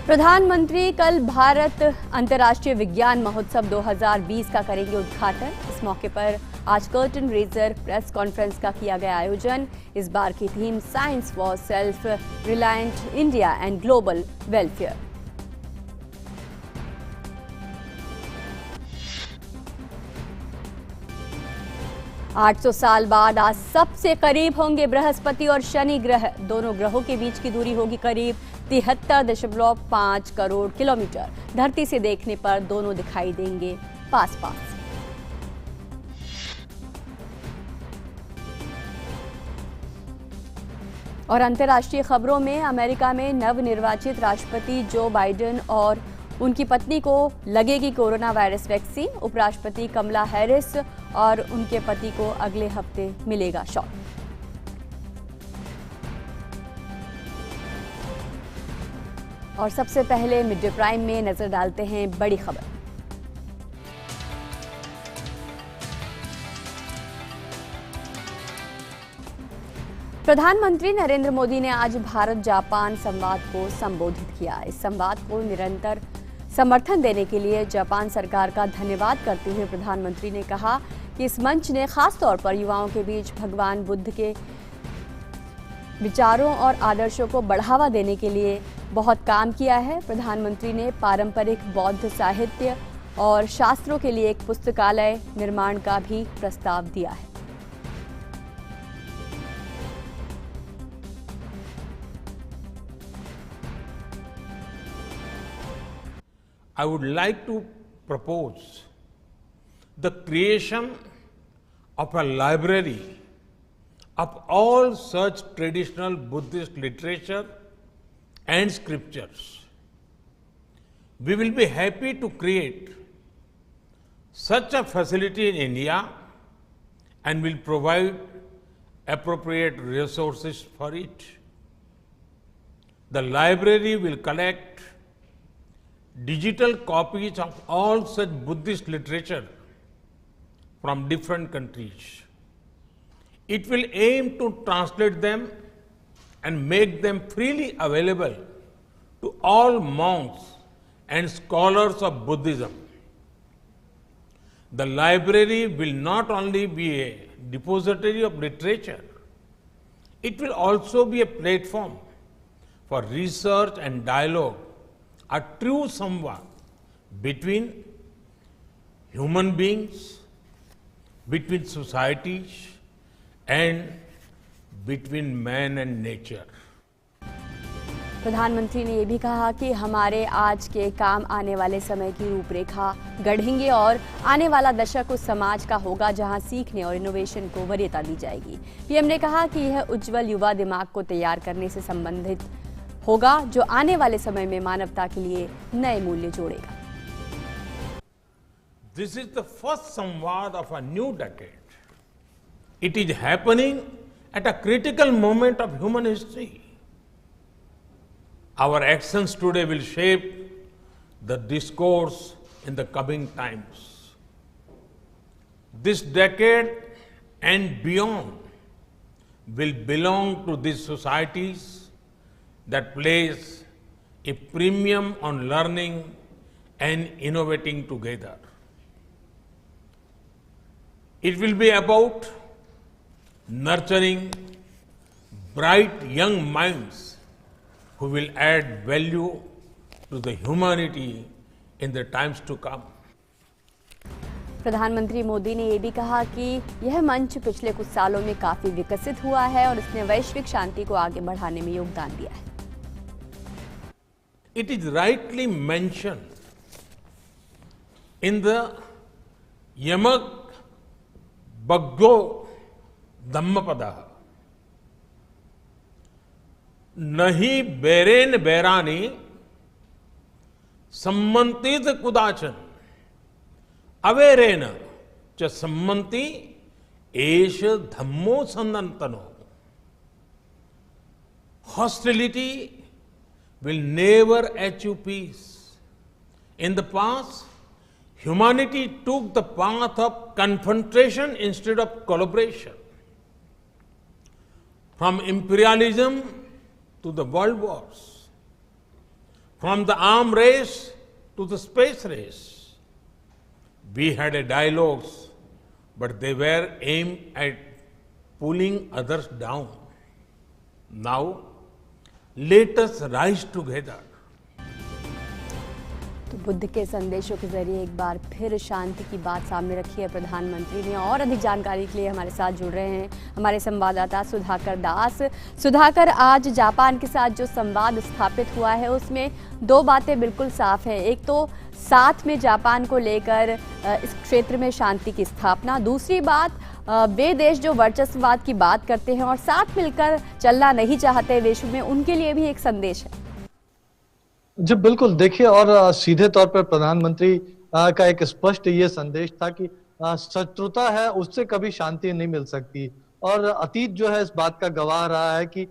प्रधानमंत्री कल भारत अंतर्राष्ट्रीय विज्ञान महोत्सव 2020 का करेंगे उद्घाटन। इस मौके पर आज कर्टन रेजर प्रेस कॉन्फ्रेंस का किया गया आयोजन। इस बार की theme science for self reliant India and global welfare. आठ 800 साल बाद आज सबसे करीब होंगे बृहस्पति और शनि ग्रह। दोनों ग्रहों के बीच की दूरी होगी करीब 73.5 करोड़ किलोमीटर। धरती से देखने पर दोनों दिखाई देंगे पास पास। और अंतर्राष्ट्रीय खबरों में अमेरिका में नवनिर्वाचित राष्ट्रपति जो बाइडेन और उनकी पत्नी को लगेगी कोरोना वायरस वैक्सीन। उपराष्ट्रपति कमला हैरिस और उनके पति को अगले हफ्ते मिलेगा शॉट। और सबसे पहले मिड डे प्राइम में नजर डालते हैं बड़ी खबर। प्रधानमंत्री नरेंद्र मोदी ने आज भारत जापान संवाद को संबोधित किया। इस संवाद को निरंतर समर्थन देने के लिए जापान सरकार का धन्यवाद करते हुए प्रधानमंत्री ने कहा कि इस मंच ने खास तौर पर युवाओं के बीच भगवान बुद्ध के विचारों और आदर्शों को बढ़ावा देने के लिए बहुत काम किया है। प्रधानमंत्री ने पारंपरिक बौद्ध साहित्य और शास्त्रों के लिए एक पुस्तकालय निर्माण का भी प्रस्ताव दिया है। I would like to propose the creation of a library of all such traditional Buddhist literature and scriptures. We will be happy to create such a facility in India and will provide appropriate resources for it. The library will collect digital copies of all such Buddhist literature from different countries. It will aim to translate them and make them freely available to all monks and scholars of Buddhism. The library will not only be a depository of literature, it will also be a platform for research and dialogue, a true samvad between human beings, between societies, and between man and nature. प्रधानमंत्री ने यह भी कहा कि हमारे आज के काम आने वाले समय की रूपरेखा गढ़ेंगे और आने वाला दशक उस समाज का होगा जहां सीखने और इनोवेशन को वरीयता दी जाएगी। पीएम ने कहा कि यह उज्जवल युवा दिमाग को तैयार करने से संबंधित होगा जो आने वाले समय में मानवता के लिए नए मूल्य जोड़ेगा। This is the first samvad of a new decade. It is happening at a critical moment of human history. Our actions today will shape the discourse in the coming times. This decade and beyond will belong to these societies that place a premium on learning and innovating together. It will be about nurturing bright young minds who will add value to the humanity in the times to come. प्रधानमंत्री मोदी ने यह भी कहा कि यह मंच पिछले कुछ सालों में काफी विकसित हुआ है और इसने वैश्विक शांति को आगे बढ़ाने में योगदान दिया है। It is rightly mentioned in the Yamak Baggo Dhammapada. Nahi beren berani sammantit kudachan averena cha sammanti esha dhammo sandantano. Hostility will never achieve peace. In the past, humanity took the path of confrontation instead of collaboration. From imperialism to the world wars, From the arm race to the space race, we had a dialogues, but they were aimed at pulling others down. Now, let us rise together. तो बुद्ध के संदेशों के जरिए एक बार फिर शांति की बात सामने रखी है प्रधानमंत्री ने। और अधिक जानकारी के लिए हमारे साथ जुड़ रहे हैं हमारे संवाददाता सुधाकर दास। सुधाकर, आज जापान के साथ जो संवाद स्थापित हुआ है उसमें दो बातें बिल्कुल साफ है। एक तो साथ में जापान को लेकर इस क्षेत्र में शांति की स्थापना, दूसरी बात वे देश जो वर्चस्ववाद की बात करते हैं और साथ मिलकर चलना नहीं चाहते विश्व में, उनके लिए भी एक संदेश है। जी बिल्कुल, देखिए, और सीधे तौर पर प्रधानमंत्री का एक स्पष्ट ये संदेश था कि शत्रुता है उससे कभी शांति नहीं मिल सकती। और अतीत जो है इस बात का गवाह रहा है कि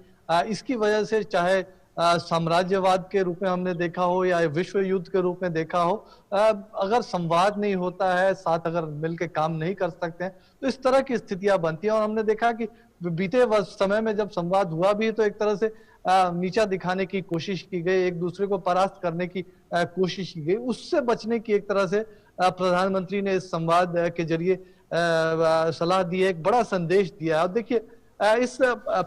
इसकी वजह से चाहे साम्राज्यवाद के रूप में हमने देखा हो या विश्व युद्ध के रूप में देखा हो, अगर संवाद नहीं होता है, साथ अगर मिलकर काम नहीं कर सकते हैं तो इस तरह की स्थितियां बनती हैं। और हमने देखा कि बीते समय में जब संवाद हुआ भी तो एक तरह से नीचा दिखाने की कोशिश की गई, एक दूसरे को परास्त करने की कोशिश की गई। उससे बचने की एक तरह से प्रधानमंत्री ने इस संवाद के जरिए सलाह दी है, एक बड़ा संदेश दिया है। और देखिए, इस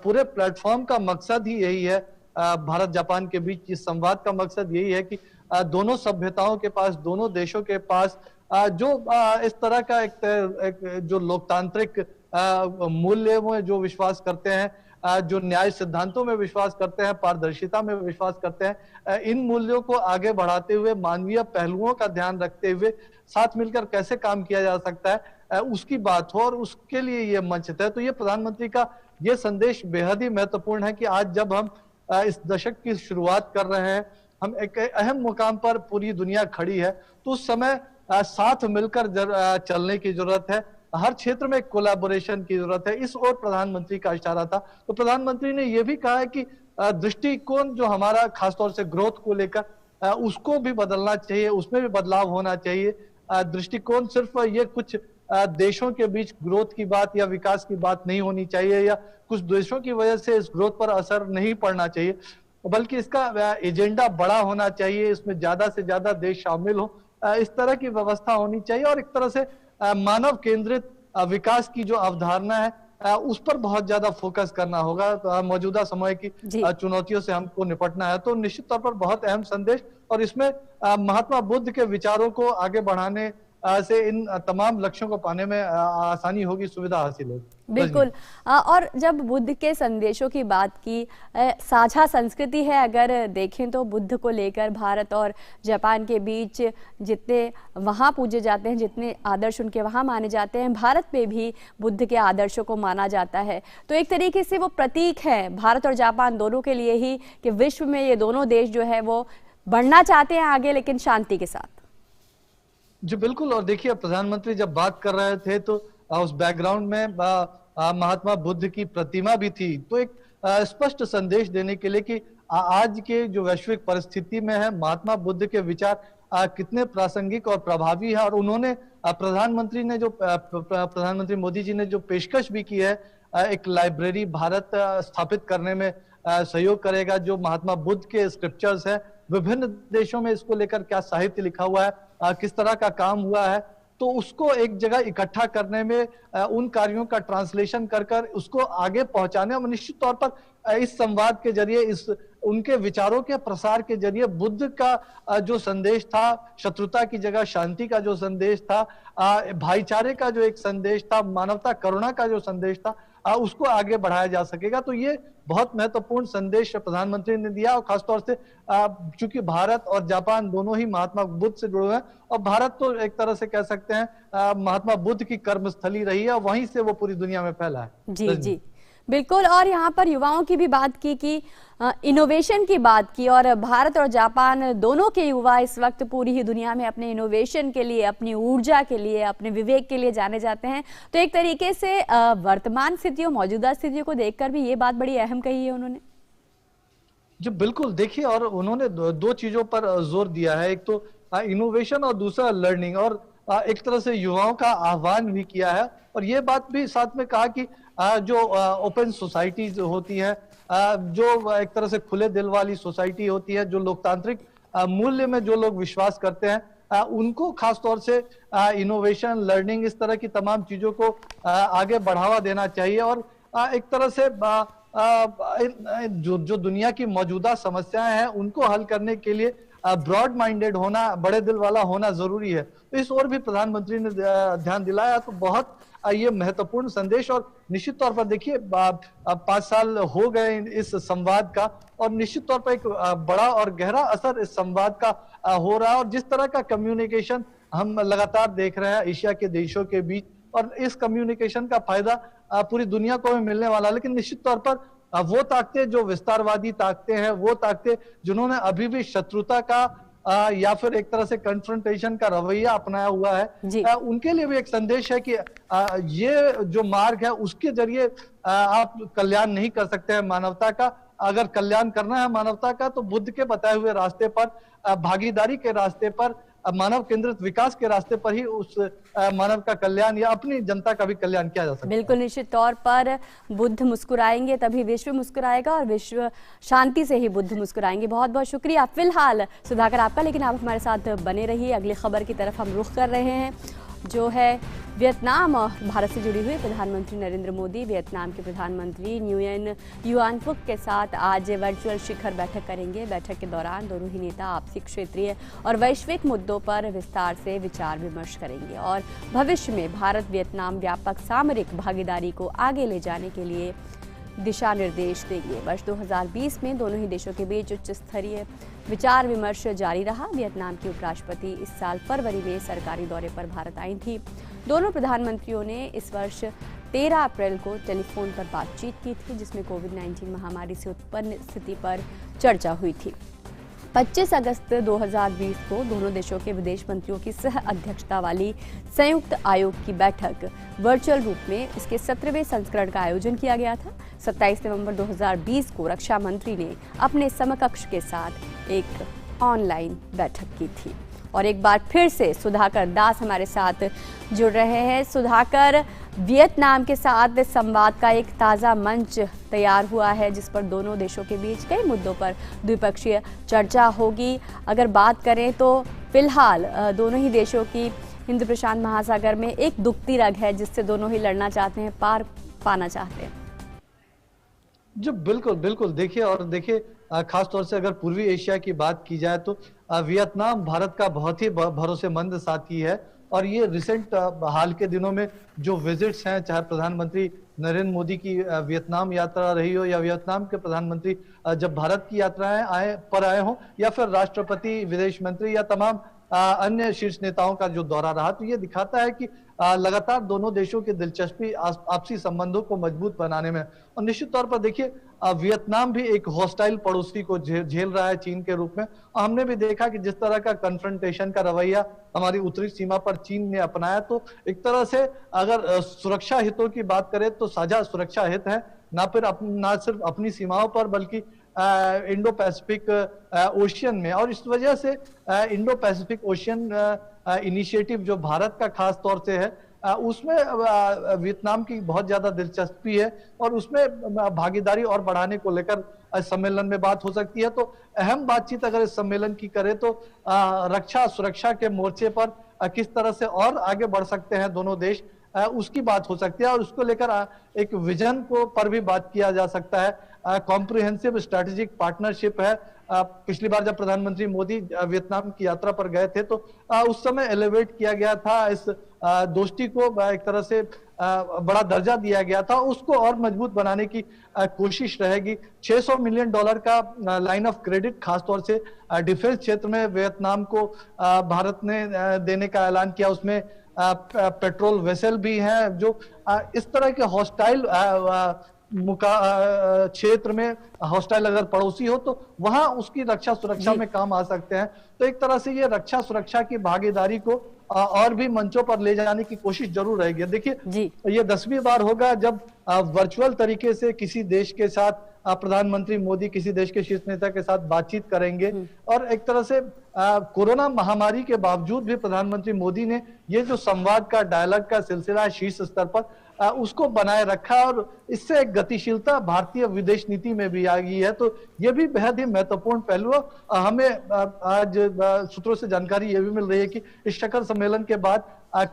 पूरे प्लेटफॉर्म का मकसद ही यही है, भारत जापान के बीच इस संवाद का मकसद यही है कि दोनों सभ्यताओं के पास, दोनों देशों के पास जो इस तरह का एक जो लोकतांत्रिक मूल्यों में जो विश्वास करते हैं, जो न्याय सिद्धांतों में विश्वास करते हैं, पारदर्शिता में विश्वास करते हैं, इन मूल्यों को आगे बढ़ाते हुए, मानवीय पहलुओं का ध्यान रखते हुए साथ मिलकर कैसे काम किया जा सकता है, उसकी बात हो और उसके लिए ये मंच है। तो ये प्रधानमंत्री का ये संदेश बेहद ही महत्वपूर्ण है कि आज जब हम इस दशक की शुरुआत कर रहे हैं, हम एक अहम मुकाम पर पूरी दुनिया खड़ी है, तो उस समय साथ मिलकर चलने की जरूरत है। हर क्षेत्र में कोलैबोरेशन की जरूरत है, इस ओर प्रधानमंत्री का इशारा था। तो प्रधानमंत्री ने यह भी कहा है कि दृष्टिकोण जो हमारा खासतौर से ग्रोथ को लेकर उसको भी बदलना चाहिए, उसमें भी बदलाव होना चाहिए। दृष्टिकोण सिर्फ ये कुछ देशों के बीच ग्रोथ की बात या विकास की बात नहीं होनी चाहिए, या कुछ देशों की वजह से इस ग्रोथ पर असर नहीं पड़ना चाहिए, बल्कि इसका एजेंडा बड़ा होना चाहिए, इसमें ज्यादा से ज्यादा देश शामिल हो, इस तरह की व्यवस्था होनी चाहिए। और एक तरह से मानव केंद्रित विकास की जो अवधारणा है उस पर बहुत ज्यादा फोकस करना होगा। मौजूदा समय की चुनौतियों से हमको निपटना है, तो निश्चित तौर पर बहुत अहम संदेश, और इसमें महात्मा बुद्ध के विचारों को आगे बढ़ाने से इन तमाम लक्ष्यों को पाने में आसानी होगी, सुविधा हासिल होगी। बिल्कुल। और जब बुद्ध के संदेशों की बात की, साझा संस्कृति है, अगर देखें तो बुद्ध को लेकर भारत और जापान के बीच जितने वहाँ पूजे जाते हैं, जितने आदर्श उनके वहाँ माने जाते हैं, भारत में भी बुद्ध के आदर्शों को माना जाता है। तो एक तरीके से वो प्रतीक है भारत और जापान दोनों के लिए ही कि विश्व में ये दोनों देश जो है वो बढ़ना चाहते हैं आगे, लेकिन शांति के साथ। जी बिल्कुल। और देखिए, प्रधानमंत्री जब बात कर रहे थे तो उस बैकग्राउंड में महात्मा बुद्ध की प्रतिमा भी थी, तो एक स्पष्ट संदेश देने के लिए कि आज के जो वैश्विक परिस्थिति में है, महात्मा बुद्ध के विचार कितने प्रासंगिक और प्रभावी है। और उन्होंने प्रधानमंत्री मोदी जी ने जो पेशकश भी की है, एक लाइब्रेरी भारत स्थापित करने में सहयोग करेगा, जो महात्मा बुद्ध के स्क्रिप्चर्स है, विभिन्न देशों में इसको लेकर क्या साहित्य लिखा हुआ है, किस तरह का काम हुआ है, तो उसको एक जगह इकट्ठा करने में, उन कार्यों का ट्रांसलेशन कर उसको आगे पहुंचाने में, निश्चित तौर पर इस संवाद के जरिए, इस उनके विचारों के प्रसार के जरिए बुद्ध का जो संदेश था, शत्रुता की जगह शांति का जो संदेश था, भाईचारे का जो एक संदेश था, मानवता करुणा का जो संदेश था, उसको आगे बढ़ाया जा सकेगा। तो ये बहुत महत्वपूर्ण संदेश प्रधानमंत्री ने दिया। और खासतौर से चूंकि भारत और जापान दोनों ही महात्मा बुद्ध से जुड़े हुए हैं, और भारत तो एक तरह से कह सकते हैं महात्मा बुद्ध की कर्मस्थली रही है, वहीं से वो पूरी दुनिया में फैला है। जी जी बिल्कुल। और यहाँ पर युवाओं की भी बात की कि इनोवेशन की बात की, और भारत और जापान दोनों के युवा इस वक्त पूरी ही दुनिया में अपने इनोवेशन के लिए, अपनी ऊर्जा के लिए, अपने विवेक के लिए जाने जाते हैं। तो एक तरीके से वर्तमान स्थितियों, मौजूदा स्थितियों को देखकर भी ये बात बड़ी अहम कही है उन्होंने। जी बिल्कुल। देखिए, और उन्होंने दो चीजों पर जोर दिया है, एक तो इनोवेशन और दूसरा लर्निंग, और एक तरह से युवाओं का आह्वान भी किया है। और ये बात भी साथ में कहा कि जो ओपन सोसाइटीज होती है, जो एक तरह से खुले दिल वाली सोसाइटी होती है, जो लोकतांत्रिक मूल्य में जो लोग विश्वास करते हैं उनको खास तौर से इनोवेशन, लर्निंग, इस तरह की तमाम चीजों को आगे बढ़ावा देना चाहिए। और एक तरह से जो दुनिया की मौजूदा समस्याएं हैं उनको हल करने के लिए ब्रॉड माइंडेड होना, बड़े दिल वाला होना जरूरी है। तो इस ओर भी प्रधानमंत्री ने ध्यान दिलाया, तो बहुत ये महत्वपूर्ण संदेश। और निश्चित तौर पर देखिए 5 साल हो गए इस संवाद का, और निश्चित तौर पर एक बड़ा और गहरा असर इस संवाद का हो रहा है। और जिस तरह का कम्युनिकेशन हम लगातार देख रहे हैं एशिया के देशों के बीच, और इस कम्युनिकेशन का फायदा पूरी दुनिया को भी मिलने वाला है। लेकिन निश्चित तौर पर वो ताकतें जो विस्तारवादी ताकतें हैं, वो ताकतें जिन्होंने अभी भी शत्रुता का या फिर एक तरह से कन्फ्रंटेशन का रवैया अपनाया हुआ है, उनके लिए भी एक संदेश है कि ये जो मार्ग है उसके जरिए आप कल्याण नहीं कर सकते हैं मानवता का। अगर कल्याण करना है मानवता का, तो बुद्ध के बताए हुए रास्ते पर, भागीदारी के रास्ते पर, मानव केंद्रित विकास के रास्ते पर ही उस मानव का कल्याण या अपनी जनता का भी कल्याण किया जा सकता है। बिल्कुल, निश्चित तौर पर बुद्ध मुस्कुराएंगे तभी विश्व मुस्कुराएगा, और विश्व शांति से ही बुद्ध मुस्कुराएंगे। बहुत बहुत शुक्रिया फिलहाल सुधाकर आपका, लेकिन आप हमारे साथ बने रहिए। अगली खबर की तरफ हम रुख कर रहे हैं, जो है वियतनाम और भारत से जुड़ी हुई। प्रधानमंत्री नरेंद्र मोदी वियतनाम के प्रधानमंत्री न्युयन युआन फुक के साथ आज वर्चुअल शिखर बैठक करेंगे। बैठक के दौरान दोनों ही नेता आपसी, क्षेत्रीय और वैश्विक मुद्दों पर विस्तार से विचार विमर्श करेंगे और भविष्य में भारत वियतनाम व्यापक सामरिक भागीदारी को आगे ले जाने के लिए दिशा निर्देश देंगे। वर्ष 2020 में दोनों ही देशों के बीच उच्च स्तरीय विचार विमर्श जारी रहा। वियतनाम की उपराष्ट्रपति इस साल फरवरी में सरकारी दौरे पर भारत आई थी। दोनों प्रधानमंत्रियों ने इस वर्ष 13 अप्रैल को टेलीफोन पर बातचीत की थी, जिसमें कोविड-19 महामारी से उत्पन्न स्थिति पर चर्चा हुई थी। 25 अगस्त 2020 को दोनों देशों के विदेश मंत्रियों की सह अध्यक्षता वाली संयुक्त आयोग की बैठक वर्चुअल रूप में इसके 17वें संस्करण का आयोजन किया गया था। 27 नवंबर 2020 को रक्षा मंत्री ने अपने समकक्ष के साथ एक ऑनलाइन बैठक की थी। और एक बार फिर से सुधाकर दास हमारे साथ जुड़ रहे हैं। सुधाकर, वियतनाम के साथ संवाद का एक ताज़ा मंच तैयार हुआ है, जिस पर दोनों देशों के बीच कई मुद्दों पर द्विपक्षीय चर्चा होगी। अगर बात करें तो फिलहाल दोनों ही देशों की हिंद प्रशांत महासागर में एक दुखती रग है, जिससे दोनों ही लड़ना चाहते हैं, पार पाना चाहते हैं। जी बिल्कुल बिल्कुल, देखिए खास तौर से अगर पूर्वी एशिया की बात की जाए तो वियतनाम भारत का बहुत ही भरोसेमंद साथी है। और ये रिसेंट हाल के दिनों में जो विजिट्स हैं, चाहे प्रधानमंत्री नरेंद्र मोदी की वियतनाम यात्रा रही हो, या वियतनाम के प्रधानमंत्री जब भारत की यात्राएं आए हो, या फिर राष्ट्रपति, विदेश मंत्री या तमाम अन्य शीर्ष नेताओं का जो दौरा रहा, तो ये दिखाता है कि लगातार दोनों देशों की दिलचस्पी आपसी संबंधों को मजबूत बनाने में। और निश्चित तौर पर देखिए वियतनाम भी एक हॉस्टाइल पड़ोसी को झेल रहा है चीन के रूप में। और हमने भी देखा कि जिस तरह का कन्फ्रंटेशन का रवैया हमारी उत्तरी सीमा पर चीन ने अपनाया, तो एक तरह से अगर सुरक्षा हितों की बात करें तो साझा सुरक्षा हित है, ना सिर्फ अपनी सीमाओं पर बल्कि इंडो पैसिफिक ओशियन में। और इस वजह से इंडो पैसिफिक ओशियन इनिशिएटिव जो भारत का खास तौर से है, उसमें वियतनाम की बहुत ज्यादा दिलचस्पी है, और उसमें भागीदारी और बढ़ाने को लेकर सम्मेलन में बात हो सकती है। तो अहम बातचीत अगर इस सम्मेलन की करें तो रक्षा सुरक्षा के मोर्चे पर किस तरह से और आगे बढ़ सकते हैं दोनों देश, उसकी बात हो सकती है। और उसको लेकर एक विजन को पर भी बात किया जा सकता है। कॉम्प्रिहेंसिव स्ट्रेटेजिक पार्टनरशिप है। पिछली बार जब प्रधानमंत्री मोदी वियतनाम की यात्रा पर गए थे, तो उस समय एलिवेट किया गया था, इस दोस्ती को एक तरह से बड़ा दर्जा दिया गया था। उसको और मजबूत बनाने की कोशिश रहेगी। $600 मिलियन का लाइन ऑफ क्रेडिट खासतौर से डिफेंस क्षेत्र में वियतनाम को भारत ने देने का ऐलान किया। उसमें पेट्रोल वेसल भी हैं, जो इस तरह के हॉस्टाइल क्षेत्र में हॉस्टाइल अगर पड़ोसी हो, तो वहां उसकी रक्षा सुरक्षा में काम आ सकते हैं। तो एक तरह से ये रक्षा सुरक्षा की भागीदारी को और भी मंचों पर ले जाने की कोशिश जरूर रहेगी। देखिए ये 10वीं बार होगा जब वर्चुअल तरीके से किसी देश के साथ प्रधानमंत्री मोदी किसी देश के शीर्ष नेता के साथ बातचीत करेंगे। और एक तरह से कोरोना महामारी के बावजूद भी प्रधानमंत्री मोदी ने ये जो संवाद का, डायलॉग का सिलसिला है शीर्ष स्तर पर, उसको बनाए रखा और इससे एक गतिशीलता भारतीय विदेश नीति में भी आ गई है। तो ये भी बेहद ही महत्वपूर्ण पहलू है। हमें आज सूत्रों से जानकारी ये भी मिल रही है कि इस शिखर सम्मेलन के बाद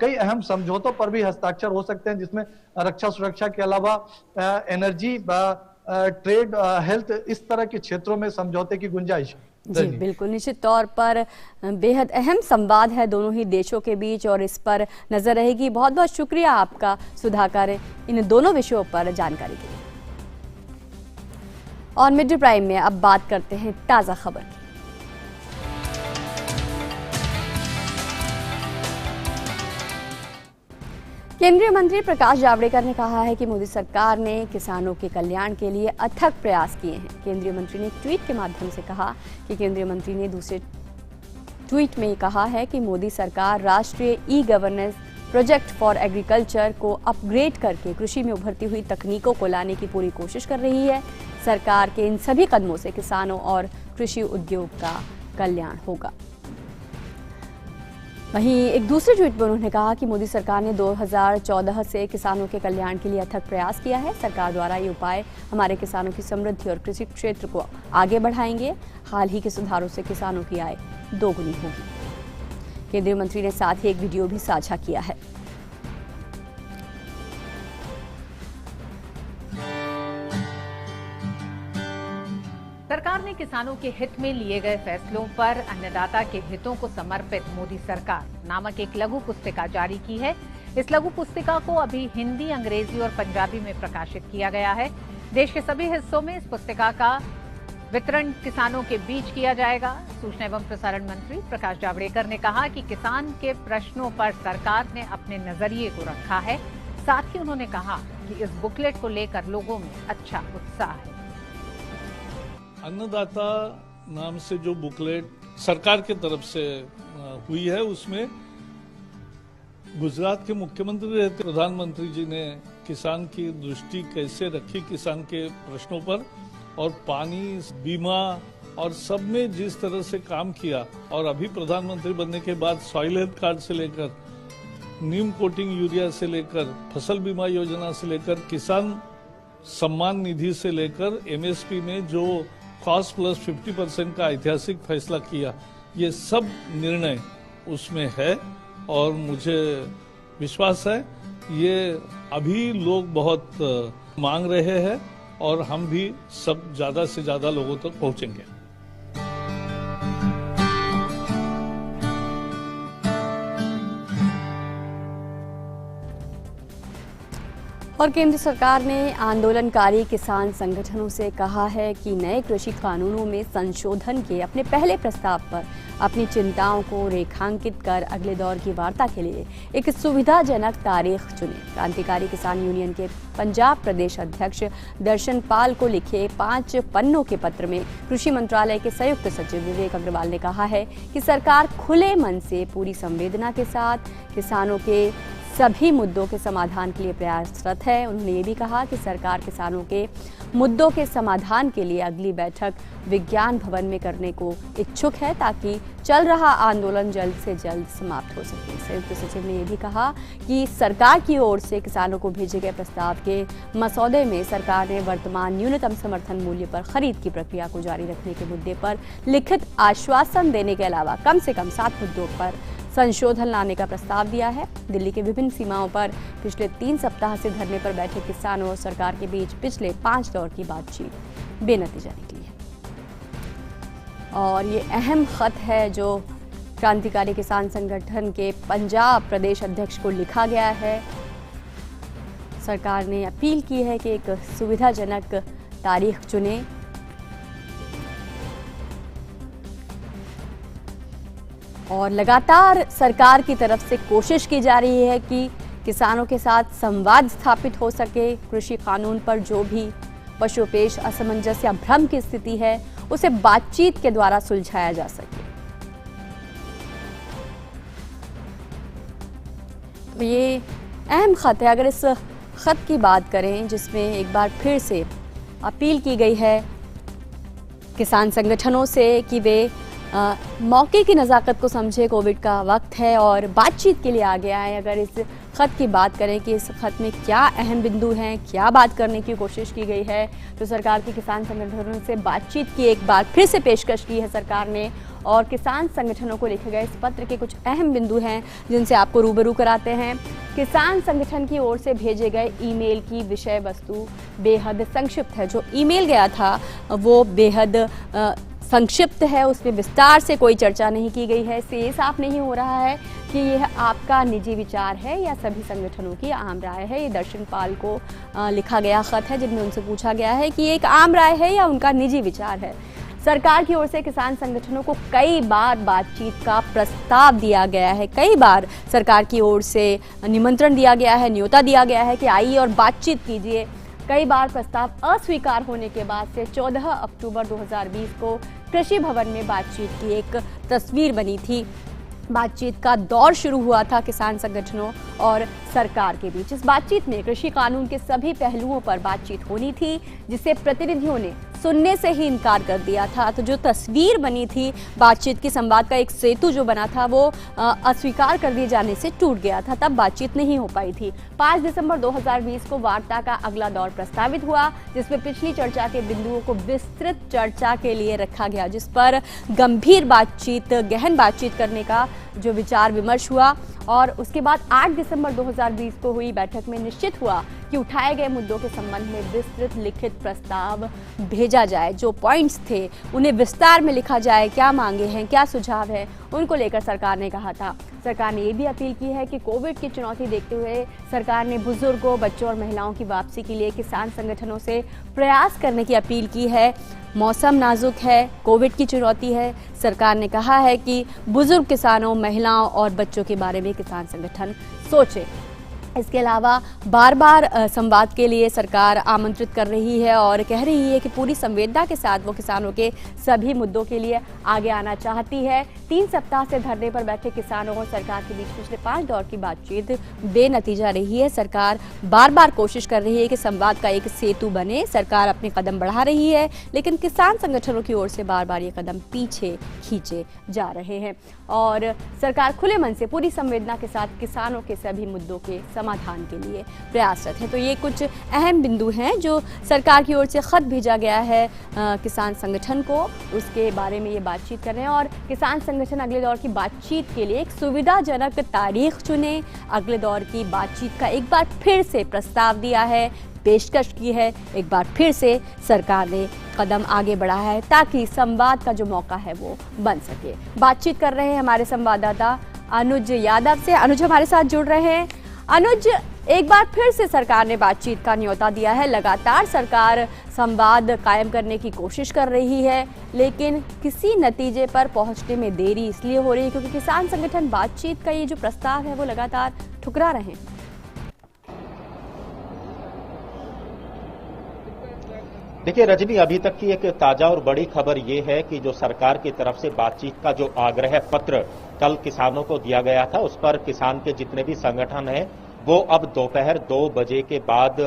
कई अहम समझौतों पर भी हस्ताक्षर हो सकते हैं, जिसमें रक्षा सुरक्षा के अलावा एनर्जी, ट्रेड, हेल्थ, इस तरह के क्षेत्रों में समझौते की गुंजाइश। जी बिल्कुल, निश्चित तौर पर बेहद अहम संवाद है दोनों ही देशों के बीच और इस पर नजर रहेगी। बहुत बहुत शुक्रिया आपका सुधाकर इन दोनों विषयों पर जानकारी के लिए। और मिड प्राइम में अब बात करते हैं ताजा खबर की। केंद्रीय मंत्री प्रकाश जावड़ेकर ने कहा है कि मोदी सरकार ने किसानों के कल्याण के लिए अथक प्रयास किए हैं। केंद्रीय मंत्री ने एक ट्वीट के माध्यम से कहा कि केंद्रीय मंत्री ने दूसरे ट्वीट में कहा है कि मोदी सरकार राष्ट्रीय e governance project for agriculture को अपग्रेड करके कृषि में उभरती हुई तकनीकों को लाने की पूरी कोशिश कर रही है। सरकार के इन सभी कदमों से किसानों और कृषि उद्योग का कल्याण होगा। वहीं एक दूसरे ट्वीट में उन्होंने कहा कि मोदी सरकार ने 2014 से किसानों के कल्याण के लिए अथक प्रयास किया है। सरकार द्वारा ये उपाय हमारे किसानों की समृद्धि और कृषि क्षेत्र को आगे बढ़ाएंगे। हाल ही के सुधारों से किसानों की आय दोगुनी होगी। केंद्रीय मंत्री ने साथ ही एक वीडियो भी साझा किया है। सरकार ने किसानों के हित में लिए गए फैसलों पर अन्नदाता के हितों को समर्पित मोदी सरकार नामक एक लघु पुस्तिका जारी की है। इस लघु पुस्तिका को अभी हिंदी, अंग्रेजी और पंजाबी में प्रकाशित किया गया है। देश के सभी हिस्सों में इस पुस्तिका का वितरण किसानों के बीच किया जाएगा। सूचना एवं प्रसारण मंत्री प्रकाश जावड़ेकर ने कहा कि किसान के प्रश्नों पर सरकार ने अपने नजरिए को रखा है। साथ ही उन्होंने कहा कि इस बुकलेट को लेकर लोगों में अच्छा उत्साह है। अन्नदाता नाम से जो बुकलेट सरकार की तरफ से हुई है, उसमें गुजरात के मुख्यमंत्री रहते प्रधानमंत्री जी ने किसान की दृष्टि कैसे रखी किसान के प्रश्नों पर, और पानी, बीमा और सब में जिस तरह से काम किया, और अभी प्रधानमंत्री बनने के बाद सॉइल हेल्थ कार्ड से लेकर नीम कोटिंग यूरिया से लेकर फसल बीमा योजना से लेकर किसान सम्मान निधि से लेकर एमएसपी में जो कॉस्ट प्लस 50% का ऐतिहासिक फैसला किया, ये सब निर्णय उसमें है। और मुझे विश्वास है ये अभी लोग बहुत मांग रहे हैं और हम भी सब ज्यादा से ज्यादा लोगों तक पहुंचेंगे। और केंद्र सरकार ने आंदोलनकारी किसान संगठनों से कहा है कि नए कृषि कानूनों में संशोधन के अपने पहले प्रस्ताव पर अपनी चिंताओं को रेखांकित कर अगले दौर की वार्ता के लिए एक सुविधाजनक तारीख चुने। क्रांतिकारी किसान यूनियन के पंजाब प्रदेश अध्यक्ष दर्शन पाल को लिखे 5 पन्नों के पत्र में कृषि मंत्रालय के संयुक्त सचिव विवेक अग्रवाल ने कहा है कि सरकार खुले मन से पूरी संवेदना के साथ किसानों के सभी मुद्दों के समाधान के लिए प्रयासरत है। उन्होंने ये भी कहा कि सरकार किसानों के मुद्दों के समाधान के लिए अगली बैठक विज्ञान भवन में करने को इच्छुक है, ताकि चल रहा आंदोलन जल्द से जल्द समाप्त हो सके। संयुक्त सचिव ने यह भी कहा कि सरकार की ओर से किसानों को भेजे गए प्रस्ताव के मसौदे में सरकार ने वर्तमान न्यूनतम समर्थन मूल्य पर खरीद की प्रक्रिया को जारी रखने के मुद्दे पर लिखित आश्वासन देने के अलावा कम से कम 7 मुद्दों पर संशोधन लाने का प्रस्ताव दिया है। दिल्ली के विभिन्न सीमाओं पर पिछले 3 सप्ताह से धरने पर बैठे किसानों और सरकार के बीच पिछले 5 दौर की बातचीत बेनतीजा निकली है। और ये अहम खत है जो क्रांतिकारी किसान संगठन के पंजाब प्रदेश अध्यक्ष को लिखा गया है। सरकार ने अपील की है कि एक सुविधाजनक तारीख चुने। और लगातार सरकार की तरफ से कोशिश की जा रही है कि किसानों के साथ संवाद स्थापित हो सके। कृषि कानून पर जो भी पशुपेश असमंजस या भ्रम की स्थिति है उसे बातचीत के द्वारा सुलझाया जा सके। तो ये अहम खत है। अगर इस खत की बात करें जिसमें एक बार फिर से अपील की गई है किसान संगठनों से कि वे मौके की नज़ाकत को समझे। कोविड का वक्त है और बातचीत के लिए आगे आए। अगर इस खत की बात करें कि इस खत में क्या अहम बिंदु हैं, क्या बात करने की कोशिश की गई है, तो सरकार की किसान संगठनों से बातचीत की एक बार फिर से पेशकश की है सरकार ने। और किसान संगठनों को लिखे गए इस पत्र के कुछ अहम बिंदु हैं जिनसे आपको रूबरू कराते हैं। किसान संगठन की ओर से भेजे गए ईमेल की विषय वस्तु बेहद संक्षिप्त है। जो ईमेल गया था वो बेहद संक्षिप्त है, उसमें विस्तार से कोई चर्चा नहीं की गई है। इससे ये साफ नहीं हो रहा है कि यह आपका निजी विचार है या सभी संगठनों की आम राय है। ये दर्शन पाल को लिखा गया खत है जिनमें उनसे पूछा गया है कि ये एक आम राय है या उनका निजी विचार है। सरकार की ओर से किसान संगठनों को कई बार बातचीत का प्रस्ताव दिया गया है, कई बार सरकार की ओर से निमंत्रण दिया गया है, न्योता दिया गया है कि आइए और बातचीत कीजिए। कई बार प्रस्ताव अस्वीकार होने के बाद से 14 अक्टूबर 2020 को कृषि भवन में बातचीत की एक तस्वीर बनी थी। बातचीत का दौर शुरू हुआ था किसान संगठनों और सरकार के बीच। इस बातचीत में कृषि कानून के सभी पहलुओं पर बातचीत होनी थी, जिसे प्रतिनिधियों ने सुनने से ही इनकार कर दिया था। तो जो तस्वीर बनी थी बातचीत की, संवाद का एक सेतु जो बना था, वो अस्वीकार कर दिए जाने से टूट गया था। तब बातचीत नहीं हो पाई थी। 5 दिसंबर 2020 को वार्ता का अगला दौर प्रस्तावित हुआ, जिसमें पिछली चर्चा के बिंदुओं को विस्तृत चर्चा के लिए रखा गया, जिस पर गंभीर बातचीत, गहन बातचीत करने का जो विचार विमर्श हुआ। और उसके बाद 8 दिसंबर 2020 को हुई बैठक में निश्चित हुआ कि उठाए गए मुद्दों के संबंध में विस्तृत लिखित प्रस्ताव भेजा जाए। जो पॉइंट्स थे उन्हें विस्तार में लिखा जाए, क्या मांगे हैं, क्या सुझाव है, उनको लेकर सरकार ने कहा था। सरकार ने ये भी अपील की है कि कोविड की चुनौती देखते हुए सरकार ने बुजुर्गों, बच्चों और महिलाओं की वापसी के लिए किसान संगठनों से प्रयास करने की अपील की है। मौसम नाजुक है, कोविड की चुनौती है। सरकार ने कहा है कि बुजुर्ग किसानों, महिलाओं और बच्चों के बारे में किसान संगठन सोचे। इसके अलावा बार बार संवाद के लिए सरकार आमंत्रित कर रही है और कह रही है कि पूरी संवेदना के साथ वो किसानों के सभी मुद्दों के लिए आगे आना चाहती है। 3 सप्ताह से धरने पर बैठे किसानों और सरकार के बीच पिछले 5 दौर की बातचीत बेनतीजा रही है। सरकार बार बार कोशिश कर रही है कि संवाद का एक सेतु बने। सरकार अपने कदम बढ़ा रही है, लेकिन किसान संगठनों की ओर से बार बार ये कदम पीछे खींचे जा रहे हैं। और सरकार खुले मन से पूरी संवेदना के साथ किसानों के सभी मुद्दों के समाधान के लिए प्रयासरत है। तो ये कुछ अहम बिंदु हैं जो सरकार की ओर से खत भेजा गया है किसान संगठन को, उसके बारे में ये बातचीत कर रहे हैं। और किसान संगठन अगले दौर की बातचीत के लिए एक सुविधाजनक तारीख चुने, अगले दौर की बातचीत का एक बार फिर से प्रस्ताव दिया है, पेशकश की है। एक बार फिर से सरकार ने कदम आगे बढ़ा है ताकि संवाद का जो मौका है वो बन सके। बातचीत कर रहे हैं हमारे संवाददाता अनुज यादव से। अनुज हमारे साथ जुड़ रहे हैं। अनुज, एक बार फिर से सरकार ने बातचीत का न्योता दिया है। लगातार सरकार संवाद कायम करने की कोशिश कर रही है, लेकिन किसी नतीजे पर पहुंचने में देरी इसलिए हो रही है क्योंकि किसान संगठन बातचीत का ये जो प्रस्ताव है वो लगातार ठुकरा रहे हैं। देखिए रजनी, अभी तक की एक ताजा और बड़ी खबर ये है कि जो सरकार की तरफ से बातचीत का जो आग्रह पत्र कल किसानों को दिया गया था, उस पर किसान के जितने भी संगठन हैं वो अब दोपहर 2 बजे के बाद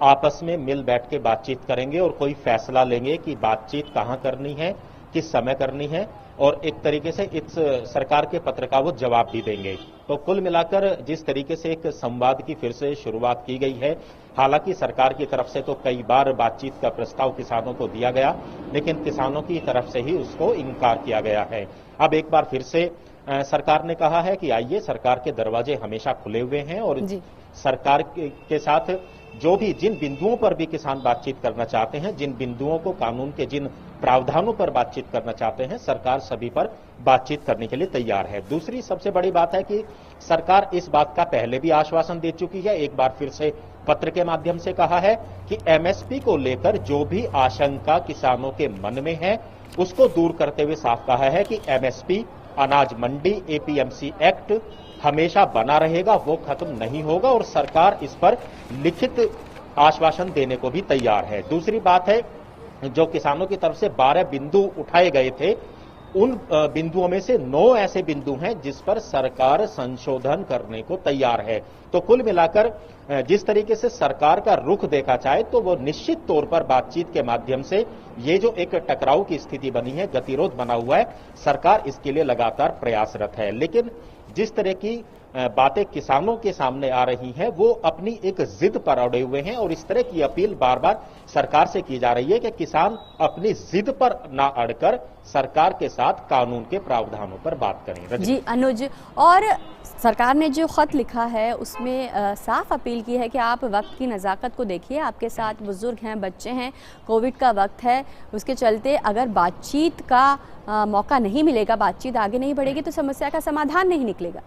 आपस में मिल बैठ के बातचीत करेंगे और कोई फैसला लेंगे कि बातचीत कहां करनी है, किस समय करनी है, और एक तरीके से इस सरकार के पत्र का वो जवाब भी देंगे। तो कुल मिलाकर जिस तरीके से एक संवाद की फिर से शुरुआत की गई है, हालांकि सरकार की तरफ से तो कई बार बातचीत का प्रस्ताव किसानों को दिया गया, लेकिन किसानों की तरफ से ही उसको इनकार किया गया है। अब एक बार फिर से सरकार ने कहा है कि आइए, सरकार के दरवाजे हमेशा खुले हुए हैं और सरकार के साथ जो भी जिन बिंदुओं पर भी किसान बातचीत करना चाहते हैं, जिन बिंदुओं को कानून के जिन प्रावधानों पर बातचीत करना चाहते हैं, सरकार सभी पर बातचीत करने के लिए तैयार है। दूसरी सबसे बड़ी बात है कि सरकार इस बात का पहले भी आश्वासन दे चुकी है, एक बार फिर से पत्र के माध्यम से कहा है कि एमएसपी को लेकर जो भी आशंका किसानों के मन में है उसको दूर करते हुए साफ कहा है कि एमएसपी, अनाज मंडी, एपीएमसी एक्ट हमेशा बना रहेगा, वो खत्म नहीं होगा और सरकार इस पर लिखित आश्वासन देने को भी तैयार है। दूसरी बात है, जो किसानों की तरफ से 12 बिंदु उठाए गए थे उन बिंदुओं में से 9 ऐसे बिंदु हैं जिस पर सरकार संशोधन करने को तैयार है। तो कुल मिलाकर जिस तरीके से सरकार का रुख देखा जाए तो वो निश्चित तौर पर बातचीत के माध्यम से ये जो एक टकराव की स्थिति बनी है, गतिरोध बना हुआ है, सरकार इसके लिए लगातार प्रयासरत है। लेकिन जिस तरह की बातें किसानों के सामने आ रही हैं, वो अपनी एक जिद पर अड़े हुए हैं और इस तरह की अपील बार बार सरकार से की जा रही है कि किसान अपनी जिद पर ना अड़कर सरकार के साथ कानून के प्रावधानों पर बात करें। जी अनुज, और सरकार ने जो खत लिखा है उसमें साफ अपील की है कि आप वक्त की नज़ाकत को देखिए, आपके साथ बुजुर्ग हैं, बच्चे हैं, कोविड का वक्त है, उसके चलते अगर बातचीत का मौका नहीं मिलेगा, बातचीत आगे नहीं बढ़ेगी तो समस्या का समाधान नहीं निकलेगा।